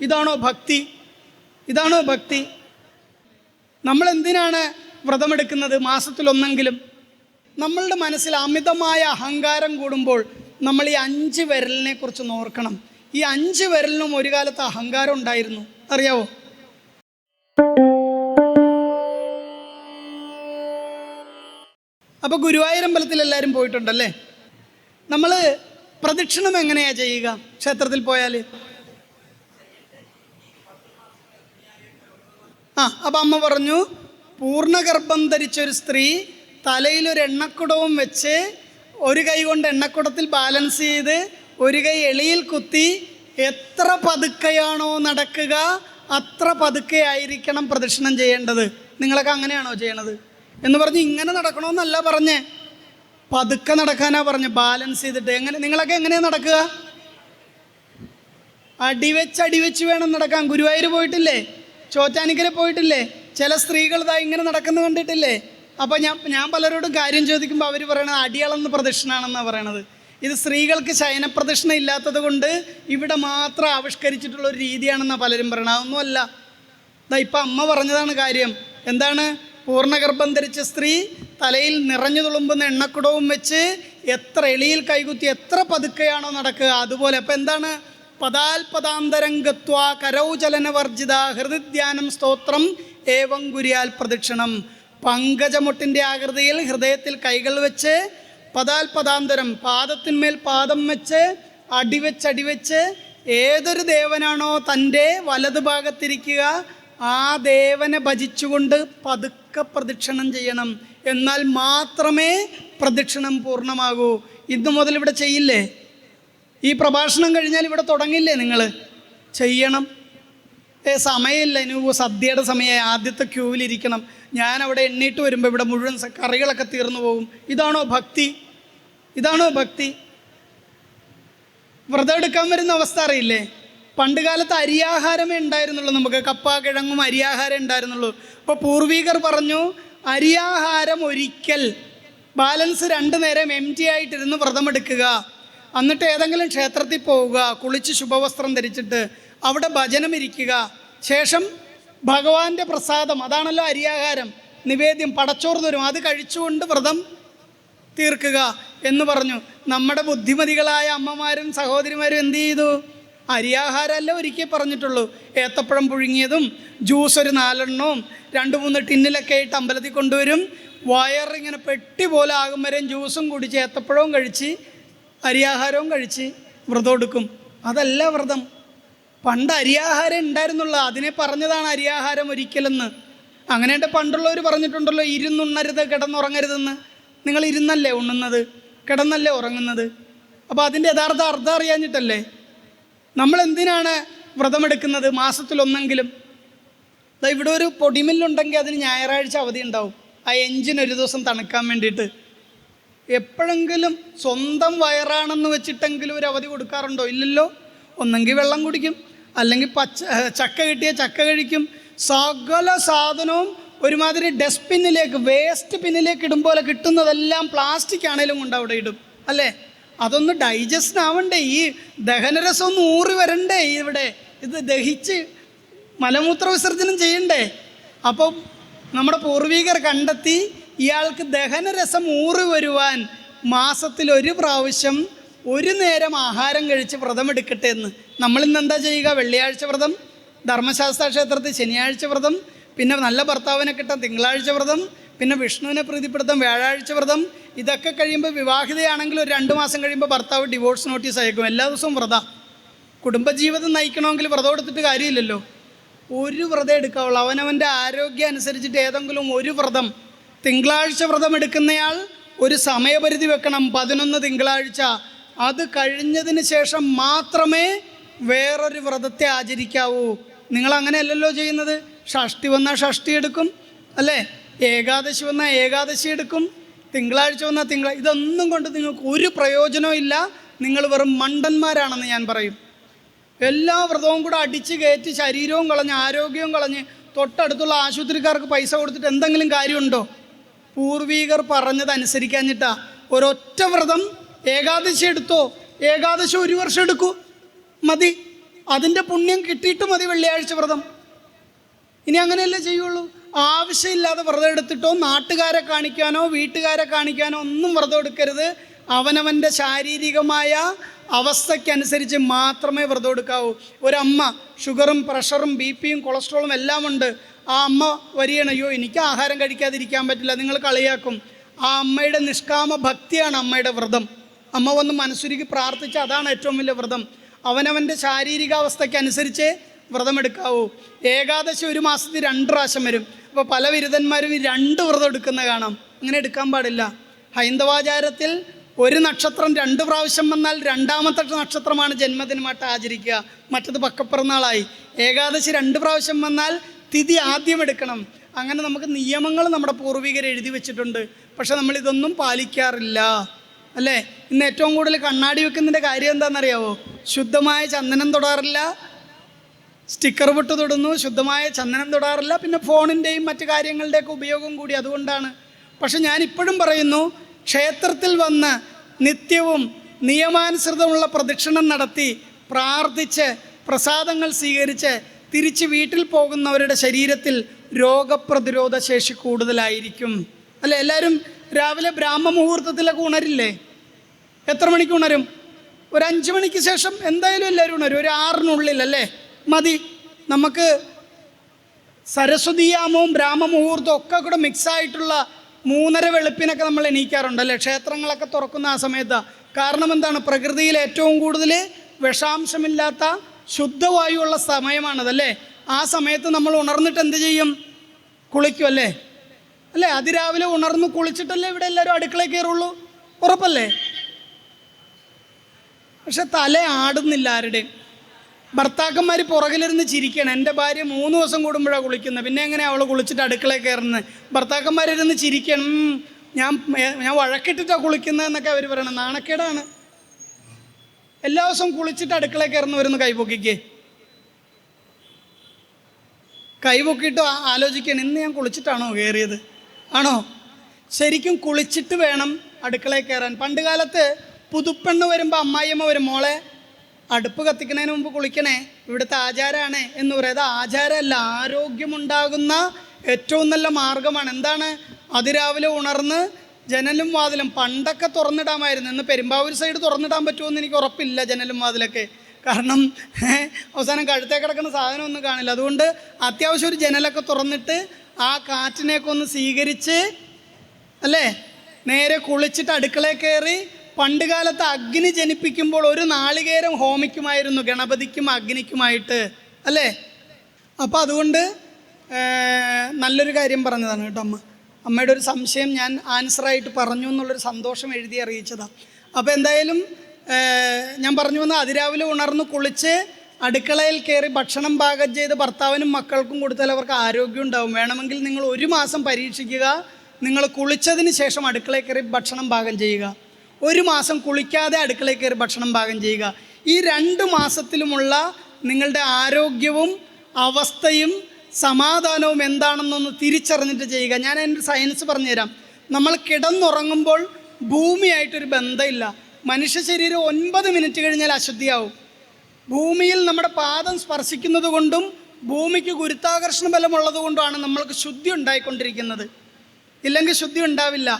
ഇതാണോ ഭക്തി? ഇതാണോ ഭക്തി? നമ്മൾ എന്തിനാണ് വ്രതമെടുക്കുന്നത്? മാസത്തിലൊന്നെങ്കിലും. നമ്മളുടെ മനസ്സിൽ അമിതമായ അഹങ്കാരം കൂടുമ്പോൾ നമ്മൾ ഈ 5 വിരലിനെ കുറിച്ച് ഓർക്കണം. ഈ 5 വിരലിനും ഒരു കാലത്ത് അഹങ്കാരം ഉണ്ടായിരുന്നു, അറിയാവോ? അപ്പോൾ ഗുരുവായൂരമ്പലത്തിൽ എല്ലാവരും പോയിട്ടുണ്ടല്ലേ? നമ്മൾ പ്രദക്ഷിണം എങ്ങനെയാണ് ചെയ്യുക ക്ഷേത്രത്തിൽ പോയാൽ? അപ്പം അമ്മ പറഞ്ഞു, പൂർണ്ണഗർഭം ധരിച്ചൊരു സ്ത്രീ തലയിലൊരു എണ്ണക്കുടവും വെച്ച് ഒരു കൈ കൊണ്ട് എണ്ണക്കുടത്തിൽ ബാലൻസ് ചെയ്ത് ഒരു കൈ എളിയിൽ കുത്തി എത്ര പതുക്കെയാണോ നടക്കുക അത്ര പതുക്കെ ആയിരിക്കണം പ്രദക്ഷിണം ചെയ്യേണ്ടത്. നിങ്ങളൊക്കെ അങ്ങനെയാണോ ചെയ്യണത് എന്ന് പറഞ്ഞ് ഇങ്ങനെ നടക്കണമെന്നല്ല പറഞ്ഞേ, പതുക്കെ നടക്കാനാ പറഞ്ഞ്, ബാലൻസ് ചെയ്തിട്ട്. നിങ്ങളൊക്കെ എങ്ങനെയാണ് നടക്കുക? അടിവെച്ച് വേണം നടക്കാൻ. ഗുരുവായൂർ പോയിട്ടില്ലേ? ചോറ്റാനിക്കര പോയിട്ടില്ലേ? ചില സ്ത്രീകൾ ഇതാ ഇങ്ങനെ നടക്കുന്നത് കണ്ടിട്ടില്ലേ? അപ്പോൾ ഞാൻ പലരോടും കാര്യം ചോദിക്കുമ്പോൾ അവർ പറയണത് അടിയളന്ന് പ്രദക്ഷിണാണെന്നാണ് പറയണത്. ഇത് സ്ത്രീകൾക്ക് ശയനപ്രദക്ഷിണം ഇല്ലാത്തത് കൊണ്ട് ഇവിടെ മാത്രം ആവിഷ്കരിച്ചിട്ടുള്ളൊരു രീതിയാണെന്നാണ് പലരും പറയണത്. അതൊന്നുമല്ല. ഇപ്പം അമ്മ പറഞ്ഞതാണ് കാര്യം. എന്താണ്? പൂർണ്ണഗർഭം ധരിച്ച സ്ത്രീ തലയിൽ നിറഞ്ഞു തുളുമ്പുന്ന എണ്ണക്കുടവും വെച്ച് എത്ര എളിയിൽ കൈകുത്തി എത്ര പതുക്കെയാണോ നടക്കുക അതുപോലെ. അപ്പം എന്താണ്? പദാൽപദാന്തരംഗത്വ കരൗചലനവർജിത ഹൃദധ്യാനം സ്തോത്രം ഏവം ഗുരിയാൽ പ്രദക്ഷിണം. പങ്കജമുട്ടിൻ്റെ ആകൃതിയിൽ ഹൃദയത്തിൽ കൈകൾ വെച്ച് പദാൽപദാന്തരം പാദത്തിന്മേൽ പാദം വെച്ച് അടിവെച്ച് ഏതൊരു ദേവനാണോ തൻ്റെ വലതുഭാഗത്തിരിക്കുക ആ ദേവനെ ഭജിച്ചുകൊണ്ട് പതുക്കെ പ്രദക്ഷിണം ചെയ്യണം. എന്നാൽ മാത്രമേ പ്രദക്ഷിണം പൂർണ്ണമാകൂ. ഇന്നു മുതൽ ഇവിടെ ചെയ്യില്ലേ? ഈ പ്രഭാഷണം കഴിഞ്ഞാൽ ഇവിടെ തുടങ്ങില്ലേ? നിങ്ങൾ ചെയ്യണം. സമയമില്ല, ഇനി സദ്യയുടെ സമയമായി, ആദ്യത്തെ ക്യൂവിലിരിക്കണം. ഞാൻ അവിടെ എണ്ണീട്ട് വരുമ്പോൾ ഇവിടെ മുഴുവൻ കറികളൊക്കെ തീർന്നു പോകും. ഇതാണോ ഭക്തി? ഇതാണോ ഭക്തി? വ്രതം എടുക്കാൻ വരുന്ന അവസ്ഥ അറിയില്ലേ? പണ്ട് കാലത്ത് അരിയാഹാരമേ ഉണ്ടായിരുന്നുള്ളൂ. നമുക്ക് കപ്പ കിഴങ്ങും അരിയാഹാരം ഉണ്ടായിരുന്നുള്ളൂ. അപ്പോൾ പൂർവികർ പറഞ്ഞു, അരിയാഹാരം ഒരിക്കൽ ബാലൻസ് 2 നേരം empty ആയിട്ടിരുന്ന് വ്രതമെടുക്കുക. എന്നിട്ട് ഏതെങ്കിലും ക്ഷേത്രത്തിൽ പോവുക, കുളിച്ച് ശുഭവസ്ത്രം ധരിച്ചിട്ട് അവിടെ ഭജനം ഇരിക്കുക. ശേഷം ഭഗവാന്റെ പ്രസാദം, അതാണല്ലോ അരിയാഹാരം, നിവേദ്യം, പടച്ചോറ് തരും, അത് കഴിച്ചുകൊണ്ട് വ്രതം തീർക്കുക എന്ന് പറഞ്ഞു. നമ്മുടെ ബുദ്ധിമതികളായ അമ്മമാരും സഹോദരിമാരും എന്ത് ചെയ്തു? അരിയാഹാരമല്ല ഒരിക്കൽ പറഞ്ഞിട്ടുള്ളൂ. ഏത്തപ്പഴം പുഴുങ്ങിയതും ജ്യൂസ് ഒരു 4 എണ്ണവും 2-3 ടിന്നിലൊക്കെ ആയിട്ട് അമ്പലത്തിൽ കൊണ്ടുവരും. വയറിങ്ങനെ പെട്ടി പോലെ ആകും വരെ ജ്യൂസും കുടിച്ച് ഏത്തപ്പഴവും കഴിച്ച് അരിയാഹാരവും കഴിച്ച് വ്രതം എടുക്കും. അതല്ല വ്രതം. പണ്ട് അരിയാഹാരം ഉണ്ടായിരുന്നുള്ളൂ, അതിനെ പറഞ്ഞതാണ് അരിയാഹാരം ഒരിക്കലെന്ന്. അങ്ങനെയായിട്ട് പണ്ടുള്ളവർ പറഞ്ഞിട്ടുണ്ടല്ലോ, ഇരുന്നുണ്ണരുത് കിടന്നുറങ്ങരുതെന്ന്. നിങ്ങൾ ഇരുന്നല്ലേ ഉണ്ണുന്നത്, കിടന്നല്ലേ ഉറങ്ങുന്നത്? അപ്പോൾ അതിൻ്റെ യഥാർത്ഥ അർത്ഥം അറിയാഞ്ഞിട്ടല്ലേ? നമ്മൾ എന്തിനാണ് വ്രതമെടുക്കുന്നത്? മാസത്തിലൊന്നെങ്കിലും. ഇവിടെ ഒരു പൊടിമില്ലുണ്ടെങ്കിൽ അതിന് ഞായറാഴ്ച അവധി ഉണ്ടാവും, ആ എഞ്ചിൻ ഒരു ദിവസം തണുക്കാൻ വേണ്ടിയിട്ട്. എപ്പോഴെങ്കിലും സ്വന്തം വയറാണെന്ന് വെച്ചിട്ടെങ്കിലും ഒരു അവധി കൊടുക്കാറുണ്ടോ? ഇല്ലല്ലോ. ഒന്നെങ്കിൽ വെള്ളം കുടിക്കും, അല്ലെങ്കിൽ ചക്ക കിട്ടിയ ചക്ക കഴിക്കും. സകല സാധനവും ഒരുമാതിരി ഡസ്റ്റ്ബിന്നിലേക്ക്, വേസ്റ്റ് പിന്നിലേക്ക് ഇടും പോലെ കിട്ടുന്നതെല്ലാം പ്ലാസ്റ്റിക് ആണേലും കൊണ്ട് അവിടെ ഇടും, അല്ലേ? അതൊന്ന് ഡൈജസ്റ്റ് ആവണ്ടേ? ഈ ദഹനരസം ഒന്ന് ഊറി വരണ്ടേ? ഇവിടെ ഇത് ദഹിച്ച് മലമൂത്ര വിസർജനം ചെയ്യണ്ടേ? അപ്പം നമ്മുടെ പൂർവികർ കണ്ടെത്തി ഇയാൾക്ക് ദഹനരസം ഊറി വരുവാൻ മാസത്തിൽ 1 പ്രാവശ്യം 1 നേരം ആഹാരം കഴിച്ച് വ്രതമെടുക്കട്ടെ എന്ന്. നമ്മളിന്ന് എന്താ ചെയ്യുക? വെള്ളിയാഴ്ച വ്രതം, ധർമ്മശാസ്ത്ര ക്ഷേത്രത്തിൽ ശനിയാഴ്ച വ്രതം, പിന്നെ നല്ല ഭർത്താവിനെ കിട്ടാൻ തിങ്കളാഴ്ച വ്രതം, പിന്നെ വിഷ്ണുവിനെ പ്രീതിപ്പെടുത്താൻ വ്യാഴാഴ്ച വ്രതം. ഇതൊക്കെ കഴിയുമ്പോൾ വിവാഹിതയാണെങ്കിൽ ഒരു 2 മാസം കഴിയുമ്പോൾ ഭർത്താവ് ഡിവോഴ്സ് നോട്ടീസ് അയക്കും. എല്ലാ ദിവസവും വ്രതം. കുടുംബജീവിതം നയിക്കണമെങ്കിൽ വ്രതം എടുത്തിട്ട് കാര്യമില്ലല്ലോ. ഒരു വ്രതം എടുക്കാവുള്ളൂ. അവനവൻ്റെ ആരോഗ്യം അനുസരിച്ചിട്ട് ഏതെങ്കിലും ഒരു വ്രതം. തിങ്കളാഴ്ച വ്രതം എടുക്കുന്നയാൾ ഒരു സമയപരിധി വെക്കണം, 11 തിങ്കളാഴ്ച. അത് കഴിഞ്ഞതിന് ശേഷം മാത്രമേ വേറൊരു വ്രതത്തെ ആചരിക്കാവൂ. നിങ്ങളങ്ങനെയല്ലല്ലോ ചെയ്യുന്നത്. ഷഷ്ടി വന്നാൽ ഷഷ്ടി എടുക്കും, അല്ലേ? ഏകാദശി വന്നാൽ ഏകാദശി എടുക്കും, തിങ്കളാഴ്ച വന്നാൽ തിങ്കളാഴ്ച. ഇതൊന്നും കൊണ്ട് നിങ്ങൾക്ക് ഒരു പ്രയോജനവും ഇല്ല. നിങ്ങൾ വെറും മണ്ടന്മാരാണെന്ന് ഞാൻ പറയും. എല്ലാ വ്രതവും കൂടെ അടിച്ച് കയറ്റി ശരീരവും കളഞ്ഞ് ആരോഗ്യവും കളഞ്ഞ് തൊട്ടടുത്തുള്ള ആശുപത്രിക്കാർക്ക് പൈസ കൊടുത്തിട്ട് എന്തെങ്കിലും കാര്യമുണ്ടോ? പൂർവികർ പറഞ്ഞത് അനുസരിക്കാഞ്ഞിട്ടാ. ഒരൊറ്റ വ്രതം ഏകാദശി എടുത്തോ, ഏകാദശി 1 വർഷം എടുക്കൂ, മതി. അതിൻ്റെ പുണ്യം കിട്ടിയിട്ട് മതി വെള്ളിയാഴ്ച വ്രതം. ഇനി അങ്ങനെയല്ലേ ചെയ്യുള്ളൂ. ആവശ്യമില്ലാതെ വ്രതം എടുത്തിട്ടോ നാട്ടുകാരെ കാണിക്കാനോ വീട്ടുകാരെ കാണിക്കാനോ ഒന്നും വ്രതം എടുക്കരുത്. അവനവൻ്റെ ശാരീരികമായ അവസ്ഥയ്ക്കനുസരിച്ച് മാത്രമേ വ്രതം എടുക്കാവൂ. ഒരമ്മ ഷുഗറും പ്രഷറും BP-യും കൊളസ്ട്രോളും എല്ലാം ഉണ്ട്. ആ അമ്മ വരികയാണ്, അയ്യോ എനിക്ക് ആഹാരം കഴിക്കാതിരിക്കാൻ പറ്റില്ല, നിങ്ങൾ കളിയാക്കും. ആ അമ്മയുടെ നിഷ്കാമ ഭക്തിയാണ് അമ്മയുടെ വ്രതം. അമ്മ വന്ന് മനസ്സുരുക്കി പ്രാർത്ഥിച്ച അതാണ് ഏറ്റവും വലിയ വ്രതം. അവനവൻ്റെ ശാരീരികാവസ്ഥയ്ക്കനുസരിച്ച് വ്രതം എടുക്കാവൂ. ഏകാദശി ഒരു മാസത്തിൽ 2 പ്രാവശ്യം വരും. അപ്പോൾ പല ബിരുദന്മാരും ഈ 2 വ്രതം എടുക്കുന്ന കാണാം. അങ്ങനെ എടുക്കാൻ പാടില്ല. ഹൈന്ദവാചാരത്തിൽ ഒരു നക്ഷത്രം 2 പ്രാവശ്യം വന്നാൽ 2ാമത്തെ നക്ഷത്രമാണ് ജന്മദിനമായിട്ട് ആചരിക്കുക, മറ്റത് പക്കപ്പിറന്നാളായി. ഏകാദശി 2 പ്രാവശ്യം വന്നാൽ തിഥി ആദ്യം എടുക്കണം. അങ്ങനെ നമുക്ക് നിയമങ്ങൾ നമ്മുടെ പൂർവികർ എഴുതി വെച്ചിട്ടുണ്ട്. പക്ഷെ നമ്മളിതൊന്നും പാലിക്കാറില്ല, അല്ലേ? ഇന്ന് ഏറ്റവും കൂടുതൽ കണ്ണാടി വെക്കുന്നതിൻ്റെ കാര്യം എന്താണെന്നറിയാവോ? ശുദ്ധമായ ചന്ദനം തൊടാറില്ല, സ്റ്റിക്കർ പൊട്ട് തൊടുന്നു, ശുദ്ധമായ ചന്ദനം തൊടാറില്ല. പിന്നെ ഫോണിൻ്റെയും മറ്റു കാര്യങ്ങളുടെയൊക്കെ ഉപയോഗം കൂടി അതുകൊണ്ടാണ്. പക്ഷെ ഞാനിപ്പോഴും പറയുന്നു, ക്ഷേത്രത്തിൽ വന്ന് നിത്യവും നിയമാനുസൃതമുള്ള പ്രദക്ഷിണം നടത്തി പ്രാർത്ഥിച്ച് പ്രസാദങ്ങൾ സ്വീകരിച്ച് തിരിച്ച് വീട്ടിൽ പോകുന്നവരുടെ ശരീരത്തിൽ രോഗപ്രതിരോധ ശേഷി കൂടുതലായിരിക്കും, അല്ലേ? എല്ലാവരും രാവിലെ ബ്രാഹ്മ മുഹൂർത്തത്തിലൊക്കെ ഉണരില്ലേ? എത്ര മണിക്ക് ഉണരും? ഒരു 5 മണിക്ക് ശേഷം എന്തായാലും എല്ലാവരും ഉണരും. ഒരു 6-നുള്ളിൽ അല്ലേ മതി. നമുക്ക് സരസ്വതീയാമവും ബ്രാഹ്മ മുഹൂർത്തവും ഒക്കെ കൂടെ മിക്സായിട്ടുള്ള 3:30 വെളുപ്പിനൊക്കെ നമ്മൾ എണീക്കാറുണ്ടല്ലേ? ക്ഷേത്രങ്ങളൊക്കെ തുറക്കുന്ന ആ സമയത്താണ്. കാരണം എന്താണ്? പ്രകൃതിയിൽ ഏറ്റവും കൂടുതൽ വിഷാംശമില്ലാത്ത ശുദ്ധവായുവുള്ള സമയമാണതല്ലേ? ആ സമയത്ത് നമ്മൾ ഉണർന്നിട്ട് എന്ത് ചെയ്യും? കുളിക്കും, അല്ലേ? അതിരാവിലെ ഉണർന്ന് കുളിച്ചിട്ടല്ലേ ഇവിടെ എല്ലാവരും അടുക്കളയിൽ കയറുള്ളൂ, ഉറപ്പല്ലേ? പക്ഷെ തല ആടുന്നില്ല ആരുടെയും. ഭർത്താക്കന്മാർ പുറകിലിരുന്ന് ചിരിക്കണം. എൻ്റെ ഭാര്യ 3 ദിവസം കൂടുമ്പോഴാണ് കുളിക്കുന്നത്, പിന്നെ എങ്ങനെയാണ് അവൾ കുളിച്ചിട്ട് അടുക്കളയിൽ കയറുന്നത്? ഭർത്താക്കന്മാരിരുന്ന് ചിരിക്കണം, ഞാൻ വഴക്കിട്ടിട്ടാണ് കുളിക്കുന്നതെന്നൊക്കെ അവർ പറയണം. നാണക്കേടാണ്. എല്ലാ ദിവസവും കുളിച്ചിട്ട് അടുക്കളയിൽ കയറുന്നവരൊന്ന് കൈപൊക്കിയിട്ട് ആലോചിക്കണം, ഇന്ന് ഞാൻ കുളിച്ചിട്ടാണോ കയറിയത്? ആണോ? ശരിക്കും കുളിച്ചിട്ട് വേണം അടുക്കളയിൽ കയറാൻ. പണ്ട് കാലത്ത് പുതുപ്പെണ്ണ് വരുമ്പോൾ അമ്മായിയമ്മ വരും, മോളെ അടുപ്പ് കത്തിക്കുന്നതിന് മുമ്പ് കുളിക്കണേ, ഇവിടുത്തെ ആചാരമാണ് എന്ന് പറയും. അത് ആചാരമല്ല, ആരോഗ്യമുണ്ടാകുന്ന ഏറ്റവും നല്ല മാർഗമാണ്. എന്താണ്? അതിരാവിലെ ഉണർന്ന് ജനലും വാതിലും പണ്ടൊക്കെ തുറന്നിടാമായിരുന്നു. ഇന്ന് പെരുമ്പാവൂർ സൈഡ് തുറന്നിടാൻ പറ്റുമെന്ന് എനിക്ക് ഉറപ്പില്ല, ജനലും വാതിലൊക്കെ. കാരണം അവസാനം കഴുത്തേ കിടക്കുന്ന സാധനമൊന്നും കാണില്ല. അതുകൊണ്ട് അത്യാവശ്യം ഒരു ജനലൊക്കെ തുറന്നിട്ട് ആ കാറ്റിനെയൊക്കെ ഒന്ന് സ്വീകരിച്ച്, അല്ലേ, നേരെ കുളിച്ചിട്ട് അടുക്കളയിൽ കയറി. പണ്ട് കാലത്ത് അഗ്നി ജനിപ്പിക്കുമ്പോൾ ഒരു നാളികേരം ഹോമിക്കുമായിരുന്നു ഗണപതിക്കും അഗ്നിക്കുമായിട്ട്, അല്ലേ? അപ്പോൾ അതുകൊണ്ട് നല്ലൊരു കാര്യം പറഞ്ഞതാണ് കേട്ടോ അമ്മയുടെ ഒരു സംശയം ഞാൻ ആൻസറായിട്ട് പറഞ്ഞു എന്നുള്ളൊരു സന്തോഷം എഴുതി അറിയിച്ചതാണ്. അപ്പോൾ എന്തായാലും ഞാൻ പറഞ്ഞു വന്ന അതിരാവിലെ ഉണർന്ന് കുളിച്ച് അടുക്കളയിൽ കയറി ഭക്ഷണം പാകം ചെയ്ത് ഭർത്താവിനും മക്കൾക്കും കൊടുത്താൽ അവർക്ക് ആരോഗ്യം ഉണ്ടാവും. വേണമെങ്കിൽ നിങ്ങൾ 1 മാസം പരീക്ഷിക്കുക. നിങ്ങൾ കുളിച്ചതിന് ശേഷം അടുക്കളയിൽ കയറി ഭക്ഷണം പാകം ചെയ്യുക. 1 മാസം കുളിക്കാതെ അടുക്കളയിൽ കയറി ഭക്ഷണം പാകം ചെയ്യുക. ഈ 2 മാസത്തിലുമുള്ള നിങ്ങളുടെ ആരോഗ്യവും അവസ്ഥയും സമാധാനവും എന്താണെന്നൊന്ന് തിരിച്ചറിഞ്ഞിട്ട് ചെയ്യുക. ഞാൻ അതിൻ്റെ സയൻസ് പറഞ്ഞുതരാം. നമ്മൾ കിടന്നുറങ്ങുമ്പോൾ ഭൂമിയായിട്ടൊരു ബന്ധമില്ല. മനുഷ്യ ശരീരം 9 മിനിറ്റ് കഴിഞ്ഞാൽ അശുദ്ധിയാവും. ഭൂമിയിൽ നമ്മുടെ പാദം സ്പർശിക്കുന്നത് കൊണ്ടും ഭൂമിക്ക് ഗുരുത്വാകർഷണ ബലമുള്ളത് കൊണ്ടുമാണ് നമ്മൾക്ക് ശുദ്ധി ഉണ്ടായിക്കൊണ്ടിരിക്കുന്നത്. ഇല്ലെങ്കിൽ ശുദ്ധി ഉണ്ടാവില്ല.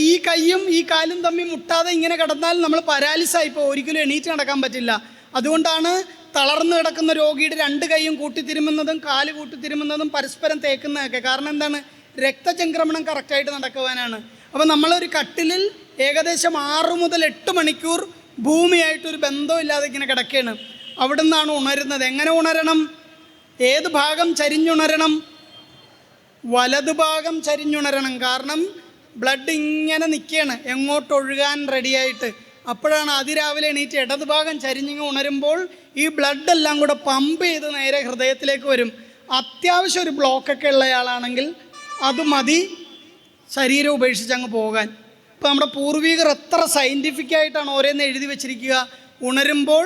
ഈ കൈയും ഈ കാലും തമ്മിൽ മുട്ടാതെ ഇങ്ങനെ കിടന്നാൽ നമ്മൾ പരാലിസായിപ്പോൾ ഒരിക്കലും എണീറ്റ് നടക്കാൻ പറ്റില്ല. അതുകൊണ്ടാണ് തളർന്നു കിടക്കുന്ന രോഗിയുടെ 2 കൈയും കൂട്ടിത്തിരുമുന്നതും 4 കൂട്ടിത്തിരുമുന്നതും പരസ്പരം തേക്കുന്നതൊക്കെ. കാരണം എന്താണ്? രക്തചംക്രമണം കറക്റ്റായിട്ട് നടക്കുവാനാണ്. അപ്പോൾ നമ്മളൊരു കട്ടിലിൽ ഏകദേശം 6 മുതൽ 8 മണിക്കൂർ ഭൂമിയായിട്ടൊരു ബന്ധമില്ലാതെ ഇങ്ങനെ കിടക്കുകയാണ്. അവിടെ നിന്നാണ് ഉണരുന്നത്. എങ്ങനെ ഉണരണം? ഏത് ഭാഗം ചരിഞ്ഞുണരണം? വലതുഭാഗം ചരിഞ്ഞുണരണം. കാരണം ബ്ലഡ് ഇങ്ങനെ നിൽക്കുകയാണ്, എങ്ങോട്ടൊഴുകാൻ റെഡിയായിട്ട്. അപ്പോഴാണ് അതിരാവിലെ എണീറ്റ് ഇടതുഭാഗം ചരിഞ്ഞിങ്ങ് ഉണരുമ്പോൾ ഈ ബ്ലഡ് എല്ലാം കൂടെ പമ്പ് ചെയ്ത് നേരെ ഹൃദയത്തിലേക്ക് വരും. അത്യാവശ്യം ഒരു ബ്ലോക്കൊക്കെ ഉള്ളയാളാണെങ്കിൽ അത് മതി ശരീരം ഉപേക്ഷിച്ച് അങ്ങ് പോകാൻ. ഇപ്പോൾ നമ്മുടെ പൂർവികർ എത്ര സയൻറ്റിഫിക്കായിട്ടാണ് ഓരോന്ന് എഴുതി വെച്ചിരിക്കുക. ഉണരുമ്പോൾ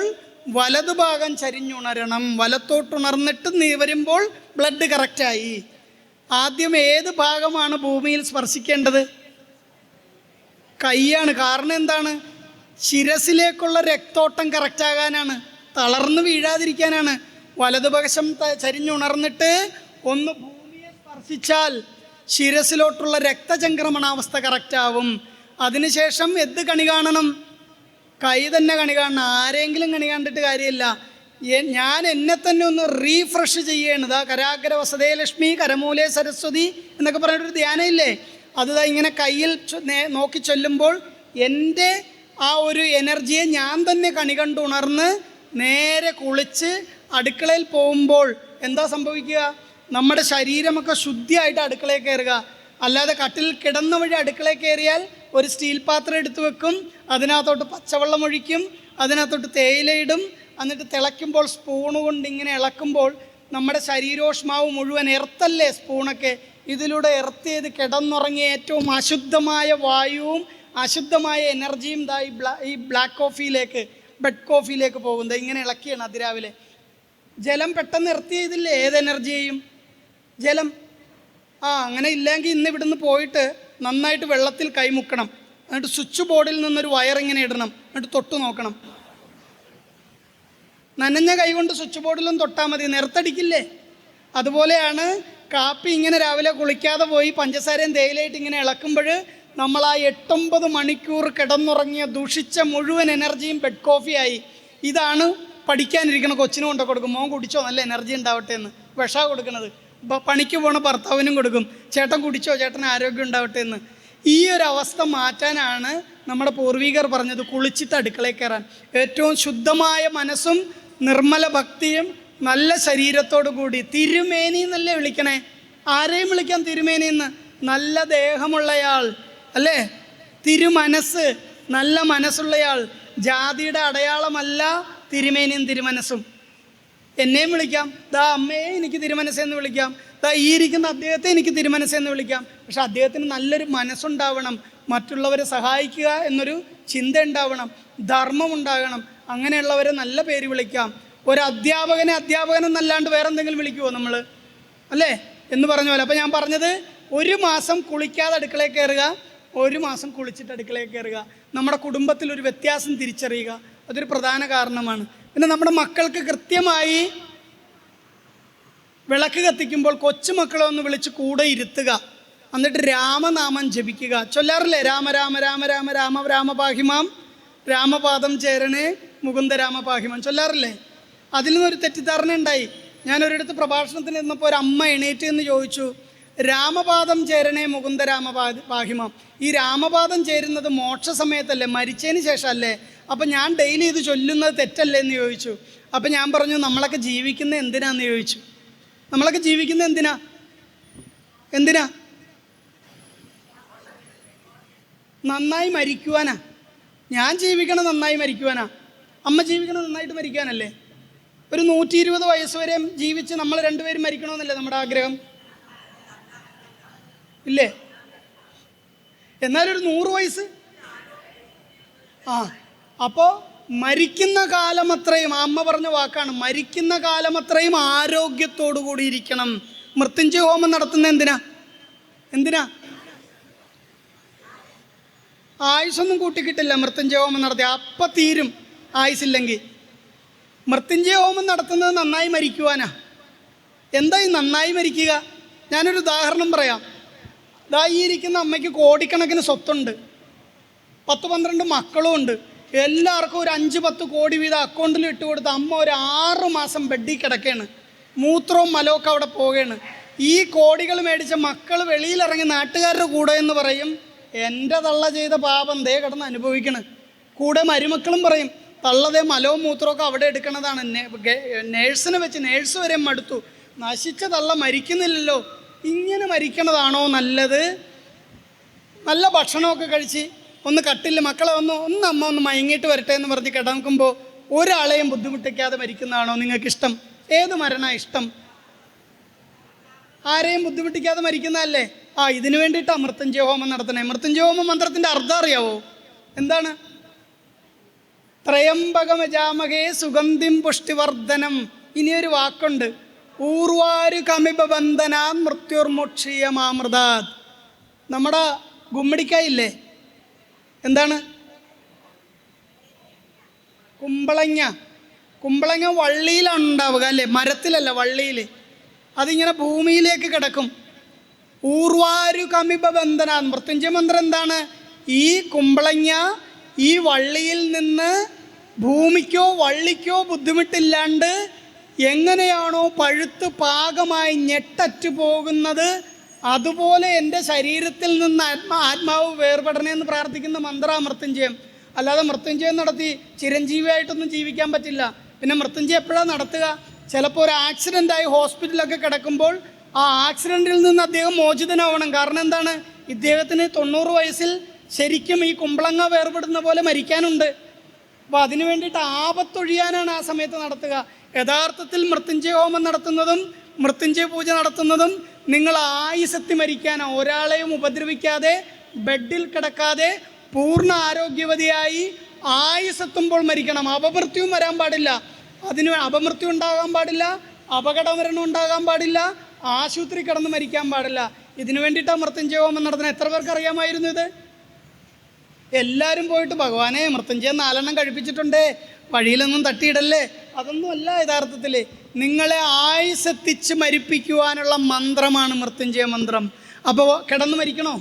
വലതുഭാഗം ചരിഞ്ഞുണരണം, വലത്തോട്ടുണർന്നിട്ട് വരുമ്പോൾ ബ്ലഡ് കറക്റ്റായി. ആദ്യം ഏത് ഭാഗമാണ് ഭൂമിയിൽ സ്പർശിക്കേണ്ടത്? കൈയാണ്. കാരണം എന്താണ്? ശിരസിലേക്കുള്ള രക്തോട്ടം കറക്റ്റാകാനാണ്. തളർന്നു വീഴാതിരിക്കാനാണ്. വലതുപക്ഷം ചരിഞ്ഞുണർന്നിട്ട് ഒന്ന് ഭൂമിയെ സ്പർശിച്ചാൽ ശിരസിലോട്ടുള്ള രക്തചംക്രമണാവസ്ഥ കറക്റ്റാവും. അതിനുശേഷം എന്ത് കണി കാണണം? കൈ തന്നെ കണി കാണണം. ആരെങ്കിലും കണി കണ്ടിട്ട് കാര്യമില്ല. ഞാൻ എന്നെ തന്നെ ഒന്ന് റീഫ്രഷ് ചെയ്യേണ്ടത്. കരാഗ്ര വസതേ ലക്ഷ്മി കരമൂലേ സരസ്വതി എന്നൊക്കെ പറഞ്ഞിട്ടൊരു ധ്യാനം ഇല്ലേ? അത് ഇങ്ങനെ കയ്യിൽ നോക്കി ചൊല്ലുമ്പോൾ എൻ്റെ ആ ഒരു എനർജിയെ ഞാൻ തന്നെ കണി കണ്ട് ഉണർന്ന് നേരെ കുളിച്ച് അടുക്കളയിൽ പോകുമ്പോൾ എന്താ സംഭവിക്കുക? നമ്മുടെ ശരീരമൊക്കെ ശുദ്ധിയായിട്ട് അടുക്കളയിൽ കയറുക. അല്ലാതെ കട്ടിൽ കിടന്ന വഴി അടുക്കളയിൽ കയറിയാൽ ഒരു സ്റ്റീൽ പാത്രം എടുത്തു വെക്കും, അതിനകത്തോട്ട് പച്ചവെള്ളം ഒഴിക്കും, അതിനകത്തോട്ട് തേയിലയിടും, എന്നിട്ട് തിളയ്ക്കുമ്പോൾ സ്പൂണ് കൊണ്ട് ഇങ്ങനെ ഇളക്കുമ്പോൾ നമ്മുടെ ശരീരോഷ്മാവ് മുഴുവൻ എർത്തല്ലേ സ്പൂണൊക്കെ, ഇതിലൂടെ എർത്ത് ചെയ്ത് കിടന്നുറങ്ങിയ ഏറ്റവും അശുദ്ധമായ വായുവും അശുദ്ധമായ എനർജിയും ഈ ബ്ലാക്ക് കോഫിയിലേക്ക്, ബെഡ് കോഫിയിലേക്ക് പോകുന്നത്. ഇങ്ങനെ ഇളക്കിയാണ് അതിരാവിലെ. ജലം പെട്ടെന്ന് എർത്ത് ചെയ്തില്ലേ ഏത് എനർജിയെയും? ജലം അങ്ങനെ ഇല്ലെങ്കിൽ ഇന്ന് ഇവിടുന്ന് പോയിട്ട് നന്നായിട്ട് വെള്ളത്തിൽ കൈമുക്കണം, എന്നിട്ട് സ്വിച്ച് ബോർഡിൽ നിന്നൊരു വയറിങ്ങനെ ഇടണം, എന്നിട്ട് തൊട്ട് നോക്കണം. നനഞ്ഞ കൈ കൊണ്ട് സ്വിച്ച് ബോർഡിലും തൊട്ടാൽ മതി, നിറത്തടിക്കില്ലേ? അതുപോലെയാണ് കാപ്പി ഇങ്ങനെ രാവിലെ കുളിക്കാതെ പോയി പഞ്ചസാരയും തേയിലയിട്ട് ഇങ്ങനെ ഇളക്കുമ്പോൾ നമ്മൾ ആ 8-9 മണിക്കൂർ കിടന്നുറങ്ങിയ ദുഷിച്ച മുഴുവൻ എനർജിയും ബെഡ് കോഫിയായി. ഇതാണ് പഠിക്കാനിരിക്കണ കൊച്ചിനും കൊണ്ടു കൊടുക്കും. മോൻ കുടിച്ചോ നല്ല എനർജി ഉണ്ടാവട്ടെ എന്ന് വിഷാ കൊടുക്കുന്നത്. പണിക്ക് പോണ ഭർത്താവിനും കൊടുക്കും, ചേട്ടൻ കുടിച്ചോ ചേട്ടന് ആരോഗ്യം ഉണ്ടാവട്ടെ എന്ന്. ഈ ഒരു അവസ്ഥ മാറ്റാനാണ് നമ്മുടെ പൂർവികർ പറഞ്ഞത് കുളിച്ചിട്ട് അടുക്കളയിൽ കയറാൻ. ഏറ്റവും ശുദ്ധമായ മനസ്സും നിർമ്മല ഭക്തിയും നല്ല ശരീരത്തോടു കൂടി തിരുമേനി എന്നല്ലേ വിളിക്കണേ? ആരെയും വിളിക്കാം തിരുമേനി എന്ന്? നല്ല ദേഹമുള്ളയാൾ അല്ലേ? തിരുമനസ്, നല്ല മനസ്സുള്ളയാൾ. ജാതിയുടെ അടയാളമല്ല തിരുമേനിയും തിരുമനസ്സും. എന്നെയും വിളിക്കാം, ദാ അമ്മയെ എനിക്ക് തിരുമനസ്സെന്ന് വിളിക്കാം, ദാ ഈ ഇരിക്കുന്ന അദ്ദേഹത്തെ എനിക്ക് തിരുമനസ്സെന്ന് വിളിക്കാം. പക്ഷെ അദ്ദേഹത്തിന് നല്ലൊരു മനസ്സുണ്ടാവണം, മറ്റുള്ളവരെ സഹായിക്കുക എന്നൊരു ചിന്ത ഉണ്ടാവണം, ധർമ്മം ഉണ്ടാകണം. അങ്ങനെയുള്ളവരെ നല്ല പേര് വിളിക്കാം. ഒരു അധ്യാപകനെ അധ്യാപകനെന്നല്ലാണ്ട് വേറെ എന്തെങ്കിലും വിളിക്കുമോ നമ്മൾ? അല്ലേ എന്ന് പറഞ്ഞ പോലെ. അപ്പോൾ ഞാൻ പറഞ്ഞത് 1 മാസം കുളിക്കാതെ അടുക്കളയിൽ കയറുക, 1 മാസം കുളിച്ചിട്ട് അടുക്കളയിൽ കയറുക. നമ്മുടെ കുടുംബത്തിലൊരു വ്യത്യാസം തിരിച്ചറിയുക, അതൊരു പ്രധാന കാരണമാണ്. പിന്നെ നമ്മുടെ മക്കൾക്ക് കൃത്യമായി വിളക്ക് കത്തിക്കുമ്പോൾ കൊച്ചുമക്കളെ ഒന്ന് വിളിച്ച് കൂടെ ഇരുത്തുക, എന്നിട്ട് രാമനാമം ജപിക്കുക. ചൊല്ലാറില്ലേ? രാമ രാമ രാമ രാമ രാമ രാമപാഹിമാം രാമപാദം ചേരണേ മുകുന്ദ രാമപാഹിമാം ചൊല്ലാറില്ലേ? അതിൽ നിന്നൊരു തെറ്റിദ്ധാരണ ഉണ്ടായി. ഞാനൊരിടത്ത് പ്രഭാഷണത്തിന് ഇരുന്നപ്പോൾ ഒരു അമ്മ എണീറ്റ് എന്ന് ചോദിച്ചു, രാമപാദം ചേരണേ മുകുന്ദ രാമപാഹിമാം, ഈ രാമപാദം ചേരുന്നത് മോക്ഷ സമയത്തല്ലേ, മരിച്ചതിന് ശേഷം അല്ലേ? അപ്പം ഞാൻ ഡെയിലി ഇത് ചൊല്ലുന്നത് തെറ്റല്ലേ എന്ന് ചോദിച്ചു. അപ്പം ഞാൻ പറഞ്ഞു, നമ്മളൊക്കെ ജീവിക്കുന്നത് എന്തിനാന്ന് ചോദിച്ചു. നമ്മളൊക്കെ ജീവിക്കുന്നത് എന്തിനാ? നന്നായി മരിക്കുവാനാ. ഞാൻ ജീവിക്കണം നന്നായി മരിക്കുവാനാ. അമ്മ ജീവിക്കണം നന്നായിട്ട് മരിക്കാനല്ലേ? ഒരു 120 വയസ്സ് വരെ ജീവിച്ച് നമ്മൾ രണ്ടുപേരും മരിക്കണമെന്നല്ലേ നമ്മുടെ ആഗ്രഹം? ഇല്ലേ? എന്നാലൊരു 100 വയസ്സ് അപ്പോൾ മരിക്കുന്ന കാലമത്രയും, അമ്മ പറഞ്ഞ വാക്കാണ്, മരിക്കുന്ന കാലമത്രയും ആരോഗ്യത്തോടു കൂടി ഇരിക്കണം. മൃത്യുഞ്ജയ ഹോമം നടത്തുന്ന എന്തിനാ? ആയുസ്സൊന്നും കൂട്ടിക്കിട്ടില്ല മൃത്യുഞ്ജയ ഹോമം നടത്തി, അപ്പം തീരും ആയുസില്ലെങ്കിൽ. മൃത്യുഞ്ജയ ഹോമം നടത്തുന്നത് നന്നായി മരിക്കുവാനാ. എന്താ ഈ നന്നായി മരിക്കുക? ഞാനൊരു ഉദാഹരണം പറയാം. ദാ ഈ ഇരിക്കുന്ന അമ്മയ്ക്ക് കോടിക്കണക്കിന് സ്വത്തുണ്ട്, 10-12 മക്കളും ഉണ്ട്. എല്ലാവർക്കും ഒരു 5-10 കോടി വീതം അക്കൗണ്ടിൽ ഇട്ട് കൊടുത്ത് അമ്മ ഒരു 6 മാസം ബെഡിൽ കിടക്കുകയാണ്. മൂത്രവും മലമൊക്കെ അവിടെ പോവുകയാണ്. ഈ കോടികൾ മേടിച്ച മക്കൾ വെളിയിലിറങ്ങി നാട്ടുകാരുടെ കൂടെ എന്ന് പറയും, എൻ്റെ തള്ള ചെയ്ത പാപം ദേ കിടന്ന് അനുഭവിക്കണം. കൂടെ മരുമക്കളും പറയും, തള്ളതേ മലവും മൂത്രമൊക്കെ അവിടെ എടുക്കണതാണ്. നേഴ്സിനെ വെച്ച് നേഴ്സ് വരെ മടുത്തു, നശിച്ച തള്ള മരിക്കുന്നില്ലല്ലോ, ഇങ്ങനെ മരിക്കണതാണോ നല്ലത്? നല്ല ഭക്ഷണമൊക്കെ കഴിച്ച് ഒന്ന് കട്ടില്ല മക്കളെ ഒന്ന് അമ്മ ഒന്ന് മയങ്ങിയിട്ട് വരട്ടെ എന്ന് പറഞ്ഞ് കിടക്കുമ്പോൾ ഒരാളെയും ബുദ്ധിമുട്ടിക്കാതെ മരിക്കുന്നതാണോ നിങ്ങൾക്കിഷ്ടം? ഏത് മരണമാണ് ഇഷ്ടം? ആരെയും ബുദ്ധിമുട്ടിക്കാതെ മരിക്കുന്നതല്ലേ? ഇതിനു വേണ്ടിയിട്ടാണ് മൃത്യുഞ്ജയ ഹോമം നടത്തണേ. മൃത്യുഞ്ജയ ഹോമ മന്ത്രത്തിൻ്റെ അർത്ഥം അറിയാവോ? എന്താണ്? ത്രയംബകമജാമഹേ സുഗന്ധിം പുഷ്ടിവർദ്ധനം. ഇനിയൊരു വാക്കുണ്ട്, ഊർവാരു കമിബന്ധനാൻ മൃത്യുർമുക്ഷീയമാമൃതാത്. നമ്മുടെ ഗുമ്മടിക്കായില്ലേ? എന്താണ്? കുമ്പളങ്ങ. കുമ്പളങ്ങ വള്ളിയിലാണ് ഉണ്ടാവുക അല്ലേ, മരത്തിലല്ല, വള്ളിയിൽ. അതിങ്ങനെ ഭൂമിയിലേക്ക് കിടക്കും. ഊർവാരു കമിപ ബന്ധന. മൃത്യുഞ്ജയ മന്ത്രം എന്താണ്? ഈ കുമ്പളങ്ങ ഈ വള്ളിയിൽ നിന്ന് ഭൂമിക്കോ വള്ളിക്കോ ബുദ്ധിമുട്ടില്ലാണ്ട് എങ്ങനെയാണോ പഴുത്ത് പാകമായി ഞെട്ടറ്റു പോകുന്നത്, അതുപോലെ എൻ്റെ ശരീരത്തിൽ നിന്ന് ആത്മാവ് വേർപെടണമെന്ന് പ്രാർത്ഥിക്കുന്ന മന്ത്ര മൃത്യുഞ്ജയം. അല്ലാതെ മൃത്യുഞ്ജയം നടത്തി ചിരഞ്ജീവിയായിട്ടൊന്നും ജീവിക്കാൻ പറ്റില്ല. പിന്നെ മൃത്യുഞ്ജയം എപ്പോഴാണ് നടത്തുക? ചിലപ്പോൾ ഒരു ആക്സിഡൻ്റായി ഹോസ്പിറ്റലൊക്കെ കിടക്കുമ്പോൾ ആ ആക്സിഡൻറ്റിൽ നിന്ന് അദ്ദേഹം മോചിതനാവണം. കാരണം എന്താണ്? ഇദ്ദേഹത്തിന് 90 വയസ്സിൽ ശരിക്കും ഈ കുമ്പളങ്ങ വേർപെടുന്ന പോലെ മരിക്കാനുണ്ട്. അപ്പോൾ അതിനു വേണ്ടിയിട്ട് ആപത്തൊഴിയാനാണ് ആ സമയത്ത് നടത്തുക. യഥാർത്ഥത്തിൽ മൃത്യുഞ്ജയ ഹോമം നടത്തുന്നതും മൃത്യുഞ്ജയ പൂജ നടത്തുന്നതും നിങ്ങൾ ആയുസ്സെത്തി മരിക്കാനാണ്. ഒരാളെയും ഉപദ്രവിക്കാതെ, ബെഡിൽ കിടക്കാതെ, പൂർണ്ണ ആരോഗ്യവതിയായി ആയുസ്സെത്തുമ്പോൾ മരിക്കണം. അപമൃത്യുവും വരാൻ പാടില്ല. അതിന് അപമൃത്യു ഉണ്ടാകാൻ പാടില്ല, അപകടമരണം ഉണ്ടാകാൻ പാടില്ല, ആശുപത്രി കിടന്ന് മരിക്കാൻ പാടില്ല. ഇതിനു വേണ്ടിയിട്ടാണ് മൃത്യുഞ്ജയ ഹോമം നടത്തുന്നത്. എത്ര പേർക്ക് അറിയാമായിരുന്നു ഇത്? എല്ലാവരും പോയിട്ട് ഭഗവാനെ മൃത്യുഞ്ജയം 4 എണ്ണം കഴിപ്പിച്ചിട്ടുണ്ട്, വഴിയിലൊന്നും തട്ടിയിടല്ലേ. അതൊന്നും അല്ല യഥാർത്ഥത്തിൽ. നിങ്ങളെ ആയുസ്സെത്തിച്ച് മരിപ്പിക്കുവാനുള്ള മന്ത്രമാണ് മൃത്യുഞ്ജയ മന്ത്രം. അപ്പോൾ കിടന്ന് മരിക്കണോ?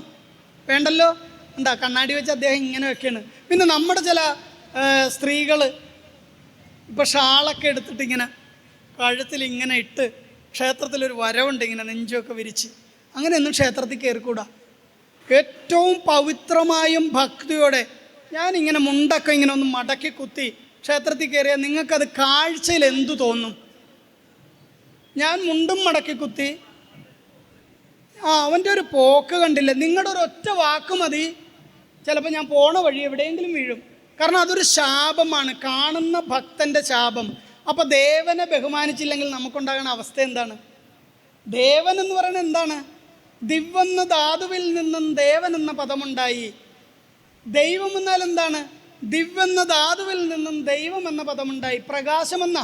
വേണ്ടല്ലോ. എന്താ കണ്ണാടി വെച്ച് അദ്ദേഹം ഇങ്ങനെ വെക്കാണ്. പിന്നെ നമ്മുടെ ചില സ്ത്രീകൾ ഇപ്പോൾ ഷാളൊക്കെ എടുത്തിട്ട് ഇങ്ങനെ കഴുത്തിൽ ഇങ്ങനെ ഇട്ട് ക്ഷേത്രത്തിലൊരു വരവുണ്ട്, ഇങ്ങനെ നെഞ്ചൊക്കെ വിരിച്ച്. അങ്ങനെയൊന്നും ക്ഷേത്രത്തിൽ കയറിക്കൂടാ. ഏറ്റവും പവിത്രമായും ഭക്തിയോടെ ഞാനിങ്ങനെ മുണ്ടൊക്കെ ഇങ്ങനെ ഒന്ന് മടക്കി കുത്തി ക്ഷേത്രത്തിൽ കയറിയാൽ നിങ്ങൾക്കത് കാഴ്ചയിൽ എന്തു തോന്നും? ഞാൻ മുണ്ടും മടക്കി കുത്തി, അവൻ്റെ ഒരു പോക്ക് കണ്ടില്ല. നിങ്ങളുടെ ഒരു ഒറ്റ വാക്ക് മതി, ചിലപ്പോൾ ഞാൻ പോണ വഴി എവിടെയെങ്കിലും വീഴും. കാരണം അതൊരു ശാപമാണ്, കാണുന്ന ഭക്തൻ്റെ ശാപം. അപ്പോൾ ദേവനെ ബഹുമാനിച്ചില്ലെങ്കിൽ നമുക്കുണ്ടാകുന്ന അവസ്ഥ എന്താണ്? ദേവൻ എന്ന് പറയുന്നത് എന്താണ്? ദിവെന്ന ധാതുവിൽ നിന്നും ദേവൻ എന്ന പദമുണ്ടായി. ദൈവം എന്നാൽ എന്താണ്? ദിവെന്ന ധാതുവിൽ നിന്നും ദൈവം എന്ന പദമുണ്ടായി. പ്രകാശമെന്ന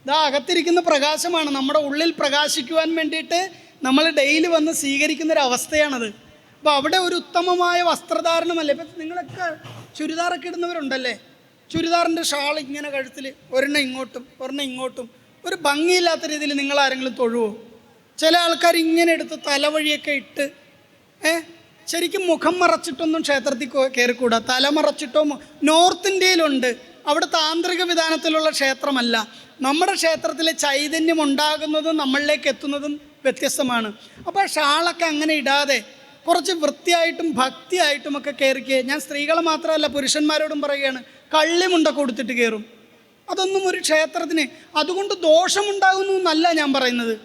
ഇതാ അകത്തിരിക്കുന്ന പ്രകാശമാണ്. നമ്മുടെ ഉള്ളിൽ പ്രകാശിക്കുവാൻ വേണ്ടിയിട്ട് നമ്മൾ ഡെയിലി വന്ന് സ്വീകരിക്കുന്നൊരവസ്ഥയാണത്. അപ്പോൾ അവിടെ ഒരു ഉത്തമമായ വസ്ത്രധാരണമല്ലേ. ഇപ്പം നിങ്ങളൊക്കെ ചുരിദാറൊക്കെ ഇടുന്നവരുണ്ടല്ലേ, ചുരിദാറിൻ്റെ ഷാൾ ഇങ്ങനെ കഴുത്തിൽ ഒരെണ്ണം ഇങ്ങോട്ടും ഒരെണ്ണം ഇങ്ങോട്ടും, ഒരു ഭംഗിയില്ലാത്ത രീതിയിൽ നിങ്ങൾ ആരെങ്കിലും തൊഴുവോ? ചില ആൾക്കാർ ഇങ്ങനെ എടുത്ത് തലവഴിയൊക്കെ ഇട്ട് ശരിക്കും മുഖം മറച്ചിട്ടൊന്നും ക്ഷേത്രത്തിൽ കയറിക്കൂടാ. തല മറച്ചിട്ടോ. നോർത്ത് ഇന്ത്യയിലുണ്ട്, അവിടെ താന്ത്രിക വിധാനത്തിലുള്ള ക്ഷേത്രമല്ല. നമ്മുടെ ക്ഷേത്രത്തിലെ ചൈതന്യം ഉണ്ടാകുന്നതും നമ്മളിലേക്ക് എത്തുന്നതും വ്യത്യസ്തമാണ്. അപ്പോൾ ഷാളൊക്കെ അങ്ങനെ ഇടാതെ കുറച്ച് വൃത്തിയായിട്ടും ഭക്തിയായിട്ടുമൊക്കെ കയറിക്കുക. ഞാൻ സ്ത്രീകളെ മാത്രമല്ല പുരുഷന്മാരോടും പറയുകയാണ്, കള്ളിമുണ്ടൊക്കെ കൊടുത്തിട്ട് കയറും. അതൊന്നും ഒരു ക്ഷേത്രത്തിന് അതുകൊണ്ട് ദോഷമുണ്ടാകുന്നു എന്നല്ല ഞാൻ പറയുന്നത്.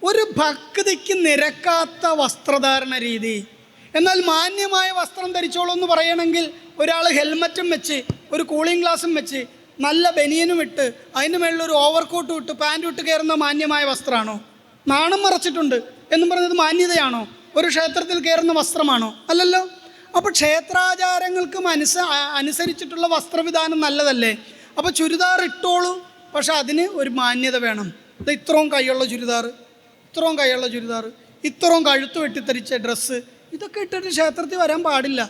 ഒരു ഭക്തിക്ക് നിരക്കാത്ത വസ്ത്രധാരണ രീതി. എന്നാൽ മാന്യമായ വസ്ത്രം ധരിച്ചോളൂ എന്ന് പറയണമെങ്കിൽ ഒരാൾ ഹെൽമറ്റും വെച്ച് ഒരു കൂളിംഗ് ഗ്ലാസും വെച്ച് നല്ല ബനിയനും ഇട്ട് അതിൻ്റെ മേളിലൊരു ഓവർകോട്ടും ഇട്ട് പാൻറ്റും ഇട്ട് കയറുന്ന മാന്യമായ വസ്ത്രമാണോ? നാണം മറച്ചിട്ടുണ്ട് എന്നും പറയുന്നത് മാന്യതയാണോ? ഒരു ക്ഷേത്രത്തിൽ കയറുന്ന വസ്ത്രമാണോ? അല്ലല്ലോ. അപ്പോൾ ക്ഷേത്രാചാരങ്ങൾക്ക് അനുസരിച്ചിട്ടുള്ള വസ്ത്രവിധാനം നല്ലതല്ലേ? അപ്പോൾ ചുരിദാർ ഇട്ടോളൂ, പക്ഷെ അതിന് ഒരു മാന്യത വേണം. ഇത് ഇത്രയും കൈയുള്ള ചുരിദാർ, ഇത്രയും കൈയുള്ള ചുരിദാർ, ഇത്രയും കഴുത്ത് വെട്ടിത്തരിച്ച ഡ്രസ്സ്, ഇതൊക്കെ ഇട്ടിട്ട് ക്ഷേത്രത്തിൽ വരാൻ പാടില്ല.